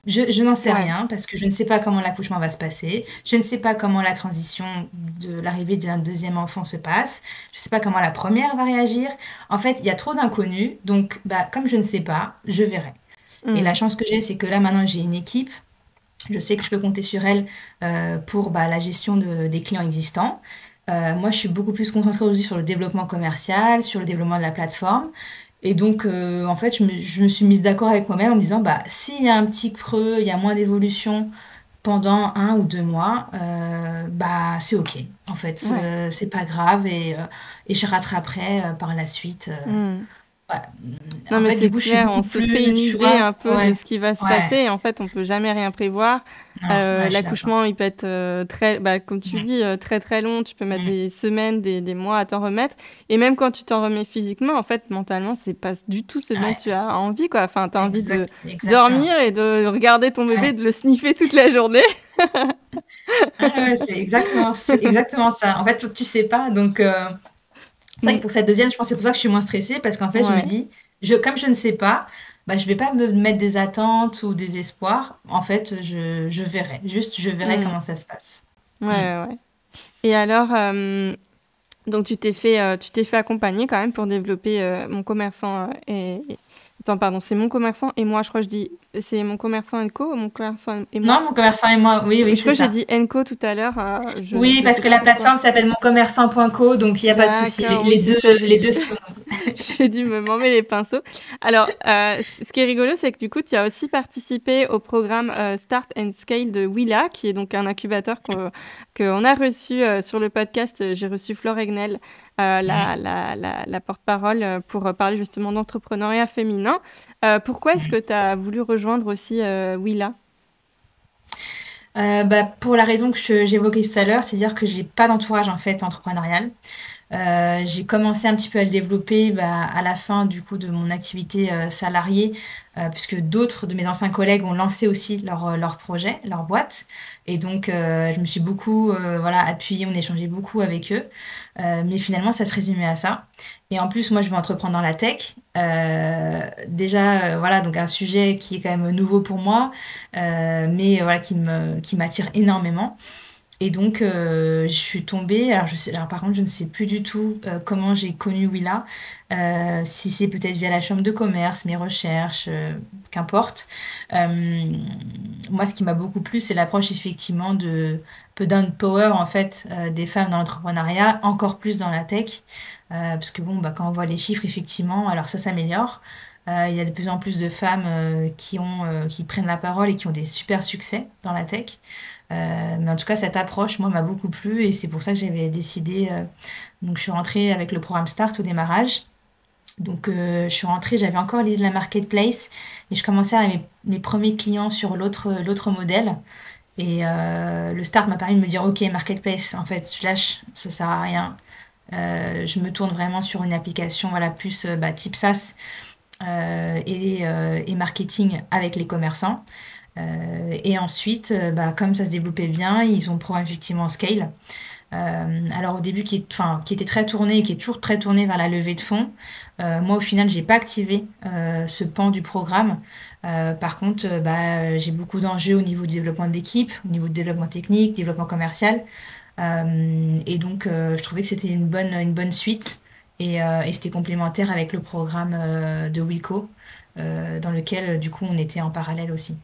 Je n'en sais Ouais. rien parce que je ne sais pas comment l'accouchement va se passer. Je ne sais pas comment la transition de l'arrivée d'un deuxième enfant se passe. Je ne sais pas comment la première va réagir. En fait, il y a trop d'inconnus. Donc, bah, comme je ne sais pas, je verrai. Et la Hmm. chance que j'ai, c'est que là, maintenant, j'ai une équipe. Je sais que je peux compter sur elle pour bah, la gestion des clients existants. Moi, je suis beaucoup plus concentrée aujourd'hui sur le développement commercial, sur le développement de la plateforme. Et donc, en fait, je me suis mise d'accord avec moi-même en me disant, bah, s'il y a un petit creux, il y a moins d'évolution pendant 1 ou 2 mois, bah, c'est OK. En fait, Ouais. c'est pas grave et je rattraperai par la suite. Hmm. Ouais. Non, En mais fait, du c'est coup, je suis clair, on beaucoup se fait plus, une tu idée vois, un peu de ouais, ce qui va se ouais, passer et en fait, on peut jamais rien prévoir. non, ouais, je suis d'accord. L'accouchement, il peut être très, bah, comme tu dis, très très long. Tu peux mettre Mm. des semaines, des mois à t'en remettre. Et même quand tu t'en remets physiquement, en fait, mentalement, c'est pas du tout ce dont Ouais, tu as envie, quoi. Enfin, tu as envie de exactement. dormir et de regarder ton bébé, Ouais. de le sniffer toute la journée. Ah ouais, c'est exactement ça. En fait, tu sais pas. Donc, c'est vrai que Mm. pour cette deuxième, je pense que c'est pour ça que je suis moins stressée parce qu'en fait, je me Ouais. dis, comme je ne sais pas, bah, je vais pas me mettre des attentes ou des espoirs. En fait, je verrai. Juste, je verrai Mm. comment ça se passe. Ouais, Mm. ouais, ouais. Et alors, Donc tu t'es fait accompagner quand même pour développer mon commerçant Attends, pardon, c'est mon commerçant et moi, je crois que je dis c'est mon commerçant Co ou mon commerçant et moi. Non, mon commerçant et moi, oui, oui, Je c'est crois que j'ai ça. dit Co tout à l'heure, Oui, je parce sais que plus la pourquoi. plateforme s'appelle moncommerçant.co, donc il n'y a pas de souci. D'accord, oui, c'est ça, Les deux sont. j'ai dû me mêler les pinceaux. Alors, ce qui est rigolo, c'est que du coup, tu as aussi participé au programme Start and Scale de Willa, qui est donc un incubateur qu'on a reçu sur le podcast. J'ai reçu Flore Egnel, la porte-parole, pour parler justement d'entrepreneuriat féminin. Pourquoi est-ce que tu as voulu rejoindre aussi Willa? Pour la raison que j'évoquais tout à l'heure, c'est-à-dire que j'ai pas d'entourage en fait entrepreneurial. J'ai commencé un petit peu à le développer à la fin du coup de mon activité salariée, puisque d'autres de mes anciens collègues ont lancé aussi leur projet, leur boîte. Et donc, je me suis beaucoup voilà, appuyée, on échangeait beaucoup avec eux. Mais finalement, ça se résumait à ça. Et en plus, moi, je veux entreprendre dans la tech. Déjà, voilà, donc un sujet qui est quand même nouveau pour moi, mais voilà, qui m'attire énormément. Et donc, je suis tombée. Alors, par contre, je ne sais plus du tout comment j'ai connu Willa. Si c'est peut-être via la chambre de commerce, mes recherches, qu'importe. Euh, Moi, ce qui m'a beaucoup plu, c'est l'approche effectivement de peu d'empower en fait des femmes dans l'entrepreneuriat, encore plus dans la tech. Parce que bon, quand on voit les chiffres, effectivement, alors ça s'améliore. Il y a de plus en plus de femmes qui prennent la parole et qui ont des super succès dans la tech. Mais en tout cas, cette approche, moi, m'a beaucoup plu et c'est pour ça que j'avais décidé. Donc, je suis rentrée avec le programme Start au démarrage. Donc, je suis rentrée, j'avais encore l'idée de la marketplace et je commençais à avoir mes premiers clients sur l'autre modèle. Et le Start m'a permis de me dire, OK, marketplace, en fait, je lâche, ça sert à rien. Je me tourne vraiment sur une application, voilà, plus type SaaS et marketing avec les commerçants. Et ensuite, comme ça se développait bien, ils ont programme effectivement Scale. Alors au début, qui était très tourné et qui est toujours très tourné vers la levée de fonds. Moi, au final, j'ai pas activé ce pan du programme. Par contre, j'ai beaucoup d'enjeux au niveau du développement d'équipe, au niveau du développement technique, développement commercial. Et donc, je trouvais que c'était une bonne suite et c'était complémentaire avec le programme de Wilco, dans lequel, du coup, on était en parallèle aussi.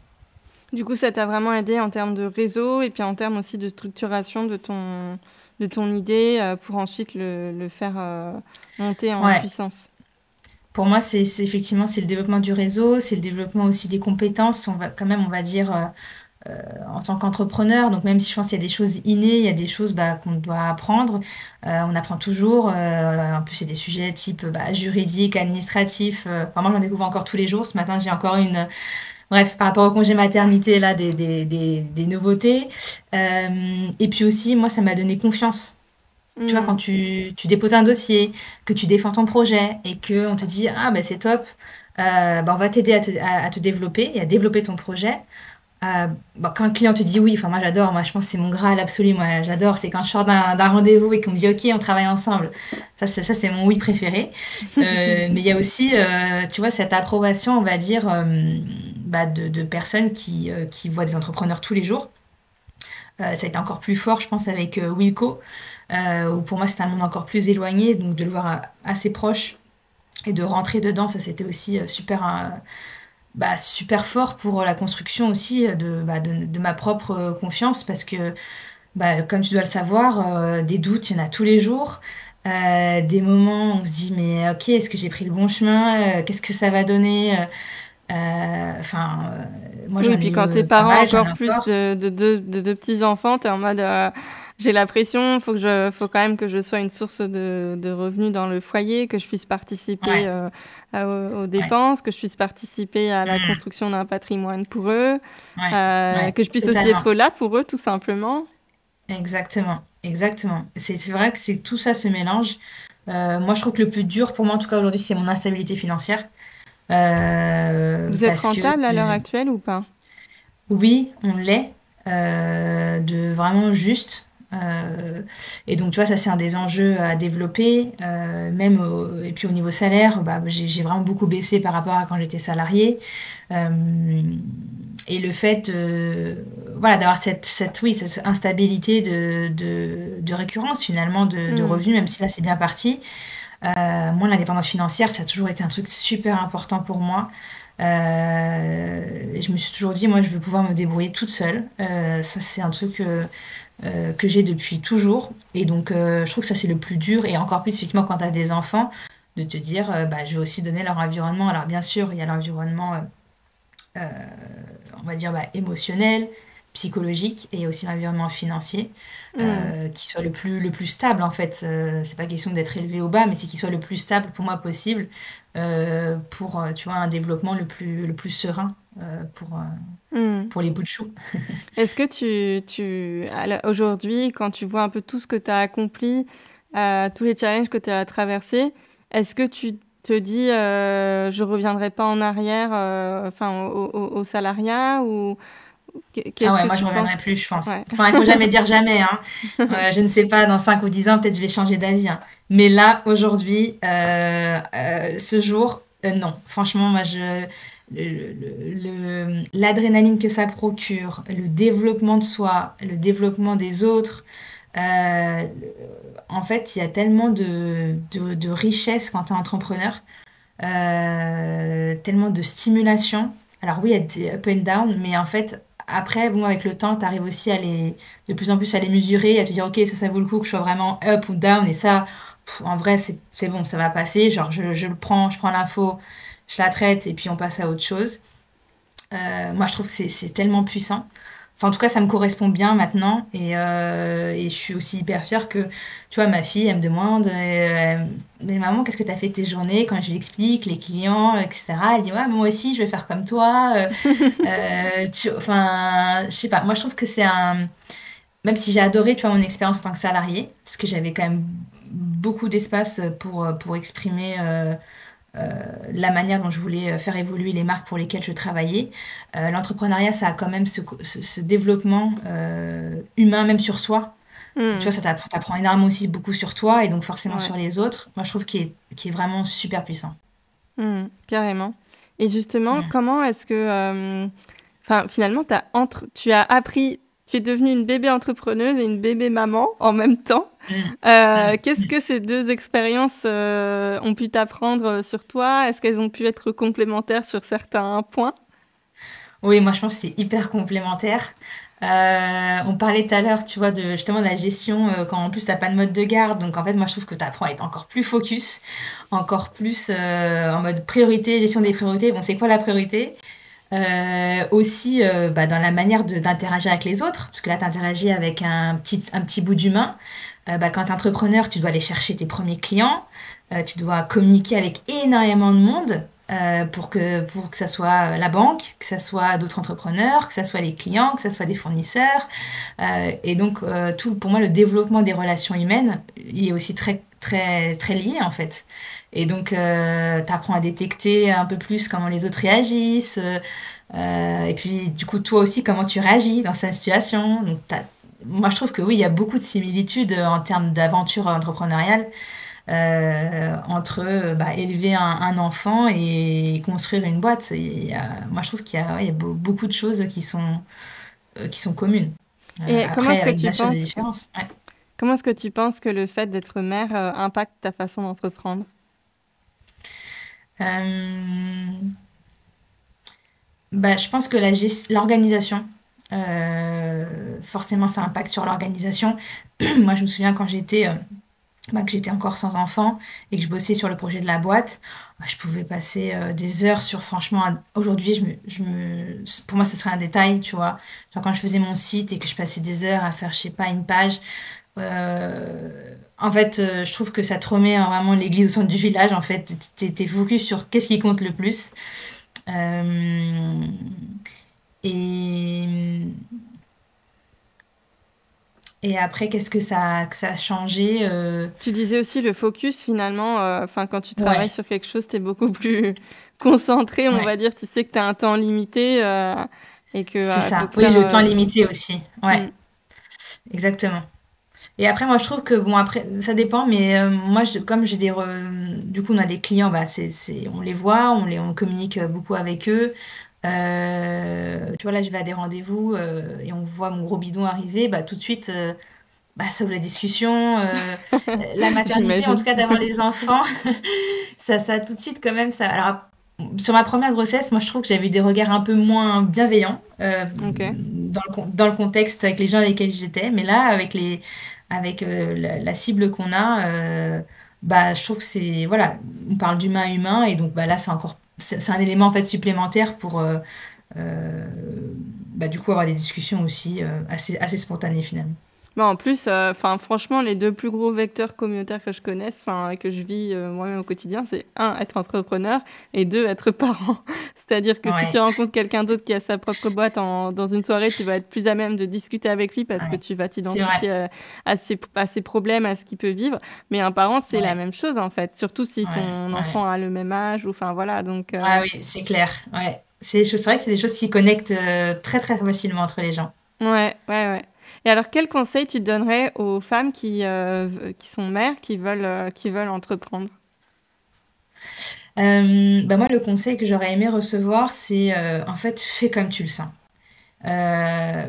Du coup, ça t'a vraiment aidé en termes de réseau et puis en termes aussi de structuration de ton idée pour ensuite le faire monter en Ouais, puissance. pour moi, effectivement, c'est le développement du réseau, c'est le développement aussi des compétences, on va dire, en tant qu'entrepreneur. Donc, même si je pense qu'il y a des choses innées, il y a des choses qu'on doit apprendre. On apprend toujours. En plus, c'est des sujets type juridique, administratif. Enfin, moi, j'en découvre encore tous les jours. Ce matin, j'ai encore bref, par rapport au congé maternité, là, des nouveautés. Et puis aussi, moi, ça m'a donné confiance. Tu vois, quand Hmm. tu déposes un dossier, que tu défends ton projet et que on te dit, ah, c'est top, on va t'aider à te développer et à développer ton projet. Quand un client te dit oui, enfin moi j'adore, moi je pense que c'est mon graal absolu, moi j'adore, c'est quand je sors d'un rendez-vous et qu'on me dit ok, on travaille ensemble. Ça c'est mon oui préféré. Mais il y a aussi, tu vois, cette approbation, on va dire, de personnes qui voient des entrepreneurs tous les jours. Ça a été encore plus fort, je pense, avec Wilco, où pour moi c'était un monde encore plus éloigné, donc de le voir assez proche et de rentrer dedans, ça c'était aussi super fort pour la construction aussi de ma propre confiance parce que, comme tu dois le savoir, des doutes, il y en a tous les jours. Des moments où on se dit, mais ok, est-ce que j'ai pris le bon chemin? Qu'est-ce que ça va donner? Enfin, moi Oui, j'en puis ai quand t'es pas parent mal, j'en ai encore plus encore. de deux petits-enfants, t'es en mode j'ai la pression, faut quand même que je sois une source de revenus dans le foyer, que je puisse participer Ouais, aux ouais. dépenses, que je puisse participer à la Mm, construction d'un patrimoine pour eux, ouais, ouais, que je puisse aussi totalement. être là pour eux, tout simplement. Exactement, exactement. C'est vrai que c'est tout ça se mélange. Moi, je trouve que le plus dur pour moi, en tout cas aujourd'hui, c'est mon instabilité financière. Vous êtes Parce que rentable à l'heure actuelle ou pas? oui, on l'est, de vraiment juste. Et donc, tu vois, ça, c'est un des enjeux à développer. Même et puis au niveau salaire, bah, j'ai vraiment beaucoup baissé par rapport à quand j'étais salariée. Euh, et le fait, voilà, d'avoir oui, cette instabilité de récurrence, finalement, de Mmh. revenus, même si là, c'est bien parti. Moi, l'indépendance financière, ça a toujours été un truc super important pour moi. Et je me suis toujours dit, moi, je veux pouvoir me débrouiller toute seule. Ça, c'est un truc que j'ai depuis toujours. Et donc, je trouve que ça, c'est le plus dur. Et encore plus, effectivement, quand tu as des enfants, de te dire, bah, je vais aussi donner leur environnement. Alors, bien sûr, il y a l'environnement, euh, on va dire, bah, émotionnel, psychologique, et aussi l'environnement financier, Mmh. qui soit le plus stable, en fait. C'est pas question d'être élevé au bas, mais c'est qu'il soit le plus stable pour moi possible, pour, tu vois, un développement le plus serein, Mmh. pour les bouts de chou. Est-ce que aujourd'hui, quand tu vois un peu tout ce que tu as accompli, tous les challenges que tu as traversés, est-ce que tu te dis, «Je reviendrai pas en arrière», enfin au salariat ou Ah qu'est-ce ouais, que moi je tu reviendrai penses? plus, je pense. Ouais. Enfin, il faut jamais dire jamais, hein. Je ne sais pas, dans 5 ou 10 ans, peut-être je vais changer d'avis, hein. Mais là, aujourd'hui, ce jour, non. Franchement, moi, l'adrénaline que ça procure, le développement de soi, le développement des autres, euh, en fait, il y a tellement de richesse quand tu es entrepreneur, tellement de stimulation. Alors oui, il y a des up and down, mais en fait, après, bon, avec le temps, tu arrives aussi de plus en plus à les mesurer, à te dire, ok, ça vaut le coup que je sois vraiment up ou down, et ça, en vrai, c'est bon, ça va passer. Genre, je le prends, je prends l'info, je la traite, et puis on passe à autre chose. Moi, je trouve que c'est tellement puissant. Enfin, en tout cas, ça me correspond bien maintenant. Et je suis aussi hyper fière que, tu vois, ma fille, elle me demande, mais maman, qu'est-ce que tu as fait de tes journées? Quand je lui explique, les clients, etc. Elle dit, ouais, moi aussi, je vais faire comme toi. Enfin, je sais pas. Moi, je trouve que c'est un... Même si j'ai adoré, tu vois, mon expérience en tant que salarié, parce que j'avais quand même beaucoup d'espace pour exprimer la manière dont je voulais faire évoluer les marques pour lesquelles je travaillais. L'entrepreneuriat, ça a quand même ce développement humain, même sur soi. Tu Mmh. vois, ça t'apprend énormément aussi beaucoup sur toi et donc forcément Ouais. sur les autres. Moi, je trouve qu'il est vraiment super puissant. Mmh. Carrément. Et justement, Mm. comment est-ce que, enfin, finalement, tu as appris, tu es devenue une bébé entrepreneuse et une bébé maman en même temps. Mm. Mm. Qu'est-ce que ces 2 expériences, ont pu t'apprendre, sur toi? Est-ce qu'elles ont pu être complémentaires sur certains points? Oui, moi je pense que c'est hyper complémentaire. On parlait tout à l'heure, tu vois, justement de la gestion quand en plus t'as pas de mode de garde. Donc en fait, moi je trouve que tu apprends à être encore plus focus, encore plus en mode priorité, gestion des priorités. Bon, c'est quoi la priorité? Aussi bah, dans la manière d'interagir avec les autres, parce que là tu interagis avec un petit bout d'humain. Bah, quand tu es entrepreneur, tu dois aller chercher tes premiers clients, tu dois communiquer avec énormément de monde pour que ça soit la banque, que ça soit d'autres entrepreneurs, que ça soit les clients, que ça soit des fournisseurs. Et donc, pour moi, le développement des relations humaines, il est aussi très, très, très lié en fait. Et donc, tu apprends à détecter un peu plus comment les autres réagissent. Et puis, du coup, toi aussi, comment tu réagis dans cette situation. Donc, moi, je trouve que oui, il y a beaucoup de similitudes en termes d'aventure entrepreneuriale entre bah, élever un enfant et construire une boîte. Moi, je trouve qu'il y a, ouais, il y a beaucoup de choses qui sont communes. Et Après, avec bien sûr des différences. Ouais. comment est-ce que tu penses que le fait d'être mère, impacte ta façon d'entreprendre? Euh, Bah, je pense que l'organisation, forcément, ça impacte sur l'organisation. Moi, je me souviens quand bah, que j'étais encore sans enfant et que je bossais sur le projet de la boîte, bah, je pouvais passer des heures sur, franchement, aujourd'hui, pour moi, ce serait un détail, tu vois. Genre quand je faisais mon site et que je passais des heures à faire, je sais pas, une page, en fait, je trouve que ça te remet vraiment l'église au centre du village, en fait. T'es focus sur qu'est-ce qui compte le plus. Euh, et, et après, qu'est-ce que ça a changé Tu disais aussi le focus finalement, enfin quand tu travailles Ouais, sur quelque chose, tu es beaucoup plus concentré, on ouais, va dire. Tu sais que tu as un temps limité, et que, c'est faut ça. Oui, faire, le temps limité aussi. Ouais, mmh. exactement. Et après, moi, je trouve que, bon, après, ça dépend, mais moi, comme j'ai du coup, on a des clients, bah, on les voit, on communique beaucoup avec eux. Tu vois, là, je vais à des rendez-vous et on voit mon gros bidon arriver, bah, tout de suite, bah, ça ouvre la discussion. La maternité, en tout J'imagine. cas, d'avoir les enfants, ça tout de suite, quand même, ça. Alors, sur ma première grossesse, moi, je trouve que j'avais eu des regards un peu moins bienveillants OK. dans le contexte avec les gens avec lesquels j'étais. Mais là, avec la cible qu'on a, bah, je trouve que c'est, voilà, on parle d'humain à humain, et donc bah, là, c'est un élément en fait supplémentaire pour, euh, bah, du coup, avoir des discussions aussi assez spontanées finalement. Bah, en plus, enfin, franchement, les 2 plus gros vecteurs communautaires que je connaisse, enfin, que je vis, moi-même au quotidien, c'est un être entrepreneur et 2 être parent. C'est-à-dire que si tu Ouais, rencontres quelqu'un d'autre qui a sa propre boîte dans une soirée, tu vas être plus à même de discuter avec lui parce que ouais, tu vas c'est vrai. t'identifier, à ses problèmes, à ce qu'il peut vivre. Mais un parent, c'est la Ouais, même chose, en fait, surtout si ouais, ton ouais. enfant a le même âge ou enfin, voilà, donc Ah oui, c'est clair. Ouais. C'est vrai que c'est des choses qui connectent très très facilement entre les gens. ouais, ouais, ouais. Et alors, quel conseil tu donnerais aux femmes qui sont mères, qui veulent entreprendre? Bah moi, le conseil que j'aurais aimé recevoir, c'est en fait, fais comme tu le sens. Euh,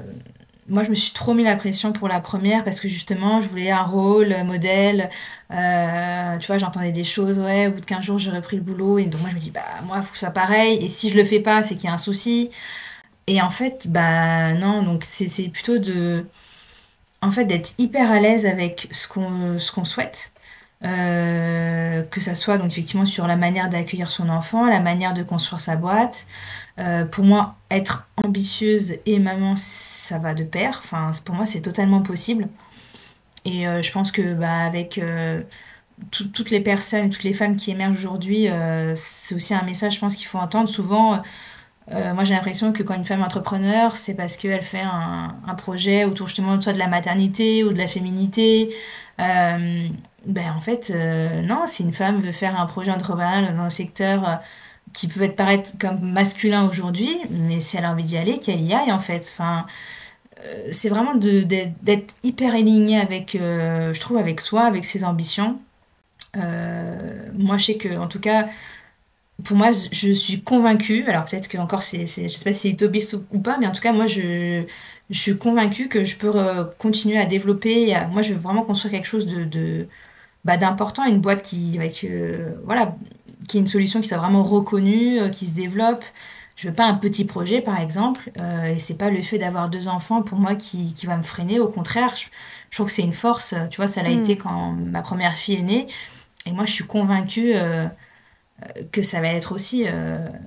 Moi, je me suis trop mis la pression pour la première parce que justement, je voulais un rôle modèle. Tu vois, j'entendais des choses, ouais, au bout de 15 jours, j'aurais pris le boulot. Et donc, moi, je me dis, bah, moi, il faut que ce soit pareil. Et si je le fais pas, c'est qu'il y a un souci. Et en fait, bah, non, donc c'est plutôt en fait, d'être hyper à l'aise avec ce qu'on souhaite. Que ça soit donc effectivement sur la manière d'accueillir son enfant, la manière de construire sa boîte. Pour moi, être ambitieuse et maman, ça va de pair. Enfin, pour moi, c'est totalement possible. Et je pense que bah, avec toutes les personnes, toutes les femmes qui émergent aujourd'hui, c'est aussi un message, je pense, qu'il faut entendre. Souvent, moi, j'ai l'impression que quand une femme est entrepreneur, c'est parce qu'elle fait un projet autour justement soit de la maternité ou de la féminité. Euh, ben, en fait, non, si une femme veut faire un projet entrepreneurial dans un secteur qui peut être paraître comme masculin aujourd'hui, mais si elle a envie d'y aller, qu'elle y aille en fait. Enfin, c'est vraiment d'être hyper aligné avec, je trouve, avec soi, avec ses ambitions. Moi, je sais que, en tout cas, pour moi, je suis convaincue, alors peut-être que encore je sais pas si c'est utopiste ou pas, mais en tout cas, moi, je suis convaincue que je peux continuer à développer. Moi, je veux vraiment construire quelque chose bah, d'important, une boîte voilà, qui est une solution qui soit vraiment reconnue, qui se développe. Je veux pas un petit projet, par exemple, et c'est pas le fait d'avoir deux enfants pour moi qui va me freiner. Au contraire, je trouve que c'est une force. Tu vois, ça l'a été Mmh. quand ma première fille est née, et moi, je suis convaincue. Que ça va être aussi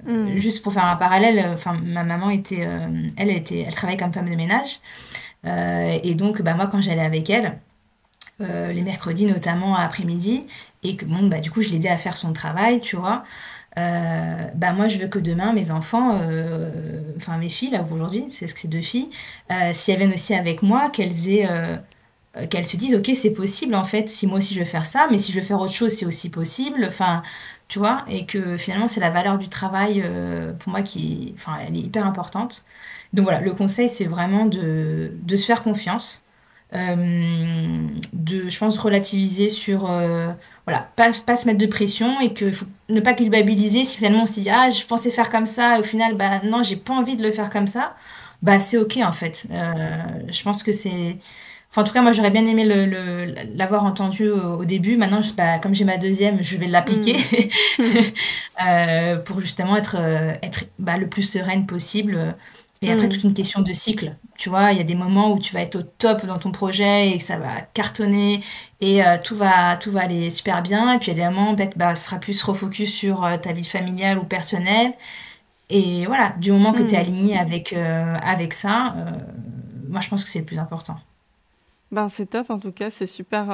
Mmh. juste pour faire un parallèle, enfin ma maman elle travaillait comme femme de ménage, et donc bah moi quand j'allais avec elle les mercredis notamment après-midi, et que bon bah du coup je l'aidais à faire son travail, tu vois. Bah moi je veux que demain mes enfants, enfin mes filles là aujourd'hui, c'est ce que c'est deux filles, si elles viennent aussi avec moi, qu'elles se disent, ok, c'est possible en fait, si moi aussi je veux faire ça, mais si je veux faire autre chose, c'est aussi possible. Enfin, tu vois, et que finalement, c'est la valeur du travail pour moi enfin, elle est hyper importante. Donc voilà, le conseil, c'est vraiment de se faire confiance, je pense, relativiser sur, voilà, pas se mettre de pression, et que faut ne pas culpabiliser si finalement on se dit, ah, je pensais faire comme ça, et au final, bah non, j'ai pas envie de le faire comme ça. Bah c'est ok en fait. Je pense que c'est Enfin, en tout cas, moi, j'aurais bien aimé l'avoir entendu au début. Maintenant, bah, comme j'ai ma deuxième, je vais l'appliquer Mmh. pour justement être bah, le plus sereine possible. Et après, Mmh. toute une question de cycle. Tu vois, il y a des moments où tu vas être au top dans ton projet et que ça va cartonner et tout va aller super bien. Et puis, il y a des moments où peut-être bah, ce sera plus refocus sur ta vie familiale ou personnelle. Et voilà, du moment que tu es Mmh. aligné avec ça, moi, je pense que c'est le plus important. Ben, c'est top en tout cas, c'est super,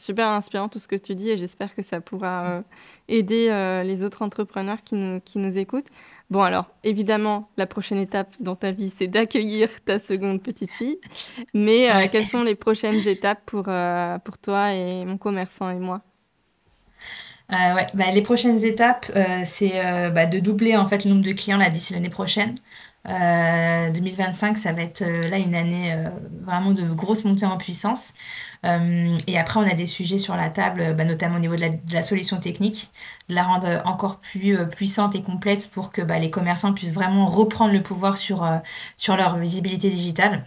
super inspirant tout ce que tu dis et j'espère que ça pourra, aider, les autres entrepreneurs qui nous écoutent. Bon alors, évidemment, la prochaine étape dans ta vie, c'est d'accueillir ta seconde petite fille. Mais, Ouais. quelles sont les prochaines étapes pour toi et mon commerçant et moi? Ouais. Bah, les prochaines étapes, c'est bah, de doubler en fait le nombre de clients là d'ici l'année prochaine. 2025, ça va être là une année vraiment de grosse montée en puissance. Et après, on a des sujets sur la table, notamment au niveau de la solution technique, de la rendre encore plus puissante et complète pour que les commerçants puissent vraiment reprendre le pouvoir sur leur visibilité digitale,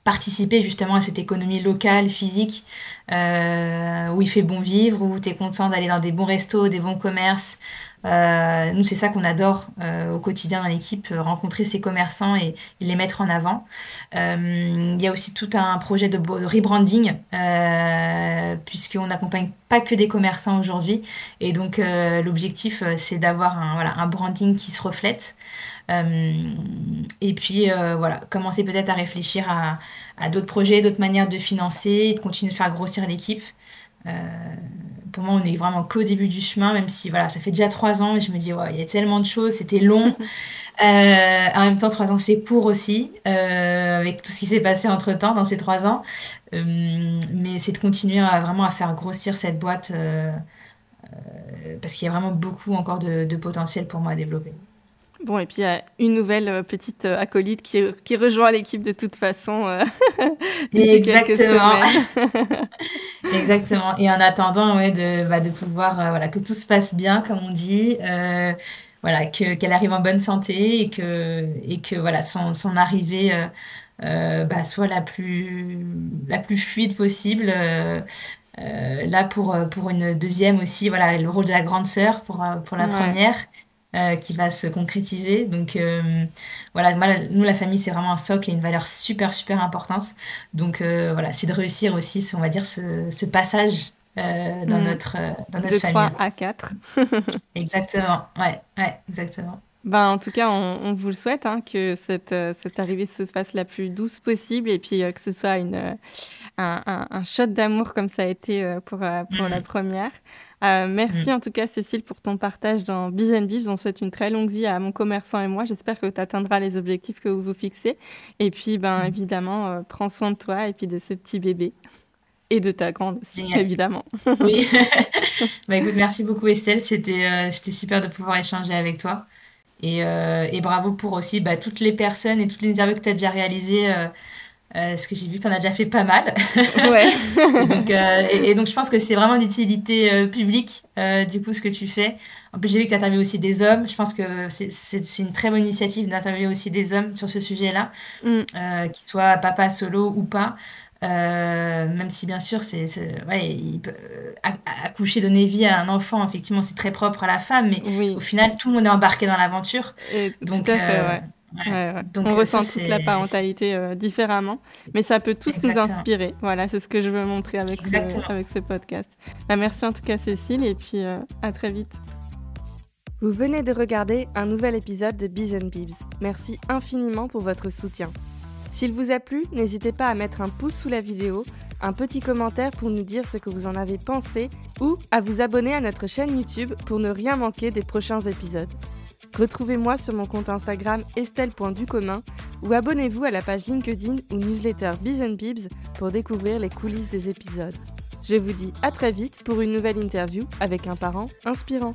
participer justement à cette économie locale, physique, où il fait bon vivre, où tu es content d'aller dans des bons restos, des bons commerces. Nous, c'est ça qu'on adore au quotidien dans l'équipe, rencontrer ces commerçants et les mettre en avant. Il y a aussi tout un projet de rebranding, puisqu'on n'accompagne pas que des commerçants aujourd'hui. Et donc, l'objectif, c'est d'avoir un branding qui se reflète. Et puis, voilà, commencer peut-être à réfléchir à d'autres projets, d'autres manières de financer et de continuer de faire grossir l'équipe. Euh, pour moi, on est vraiment qu'au début du chemin, même si voilà, ça fait déjà 3 ans et je me dis, ouais, il y a tellement de choses, c'était long. En même temps, 3 ans, c'est court aussi, avec tout ce qui s'est passé entre-temps dans ces 3 ans. Mais c'est de continuer vraiment à faire grossir cette boîte, parce qu'il y a vraiment beaucoup encore de potentiel pour moi à développer. Bon, et puis il y a une nouvelle petite acolyte qui rejoint l'équipe de toute façon d'ici quelques Exactement. semaines. Exactement. Et en attendant, ouais, de pouvoir, voilà, que tout se passe bien, comme on dit, voilà, qu'elle arrive en bonne santé et que voilà, son arrivée soit la plus fluide possible. Là, pour une deuxième aussi, voilà, le rôle de la grande sœur pour la Ouais. première. Qui va se concrétiser. Donc voilà, moi, nous, la famille, c'est vraiment un socle et une valeur super, super importante. Donc voilà, c'est de réussir aussi, on va dire, ce passage Mm. dans notre De famille. 3 à 4. Exactement, ouais, ouais, exactement. Ben, en tout cas, on vous le souhaite, hein, que cette arrivée se fasse la plus douce possible et puis que ce soit un shot d'amour comme ça a été pour la Mm, première. Merci mm, en tout cas, Cécile, pour ton partage dans Biz and Bibs. On souhaite une très longue vie à mon commerçant et moi. J'espère que tu atteindras les objectifs que vous vous fixez. Et puis, ben, mm. évidemment, prends soin de toi et puis de ce petit bébé. Et de ta grande aussi, Génial. évidemment. Oui. Écoute, merci beaucoup Estelle, c'était super de pouvoir échanger avec toi. Et bravo pour aussi toutes les personnes et toutes les interviews que tu as déjà réalisées. Parce que j'ai vu que tu en as déjà fait pas mal. Ouais. Et donc, je pense que c'est vraiment d'utilité publique, du coup, ce que tu fais. En plus, j'ai vu que tu interviewes aussi des hommes. Je pense que c'est une très bonne initiative d'interviewer aussi des hommes sur ce sujet-là, Mm, qu'ils soient papa solo ou pas. Même si, bien sûr, ouais, accoucher, donner vie à un enfant, effectivement, c'est très propre à la femme, mais au oui. final, tout le monde est embarqué dans l'aventure. Et tout Donc, à fait, ouais. ouais. Ouais, ouais. On Donc ça, ressent tous la c'est parentalité différemment, mais ça peut tous nous exactement. inspirer. Voilà, c'est ce que je veux montrer Exactement. avec ce podcast. Bah, merci en tout cas, Cécile, et puis à très vite. Vous venez de regarder un nouvel épisode de Biz and Bibs. Merci infiniment pour votre soutien. S'il vous a plu, n'hésitez pas à mettre un pouce sous la vidéo, un petit commentaire pour nous dire ce que vous en avez pensé ou à vous abonner à notre chaîne YouTube pour ne rien manquer des prochains épisodes. Retrouvez-moi sur mon compte Instagram estelle.ducommun ou abonnez-vous à la page LinkedIn ou newsletter Biz and Bibs pour découvrir les coulisses des épisodes. Je vous dis à très vite pour une nouvelle interview avec un parent inspirant.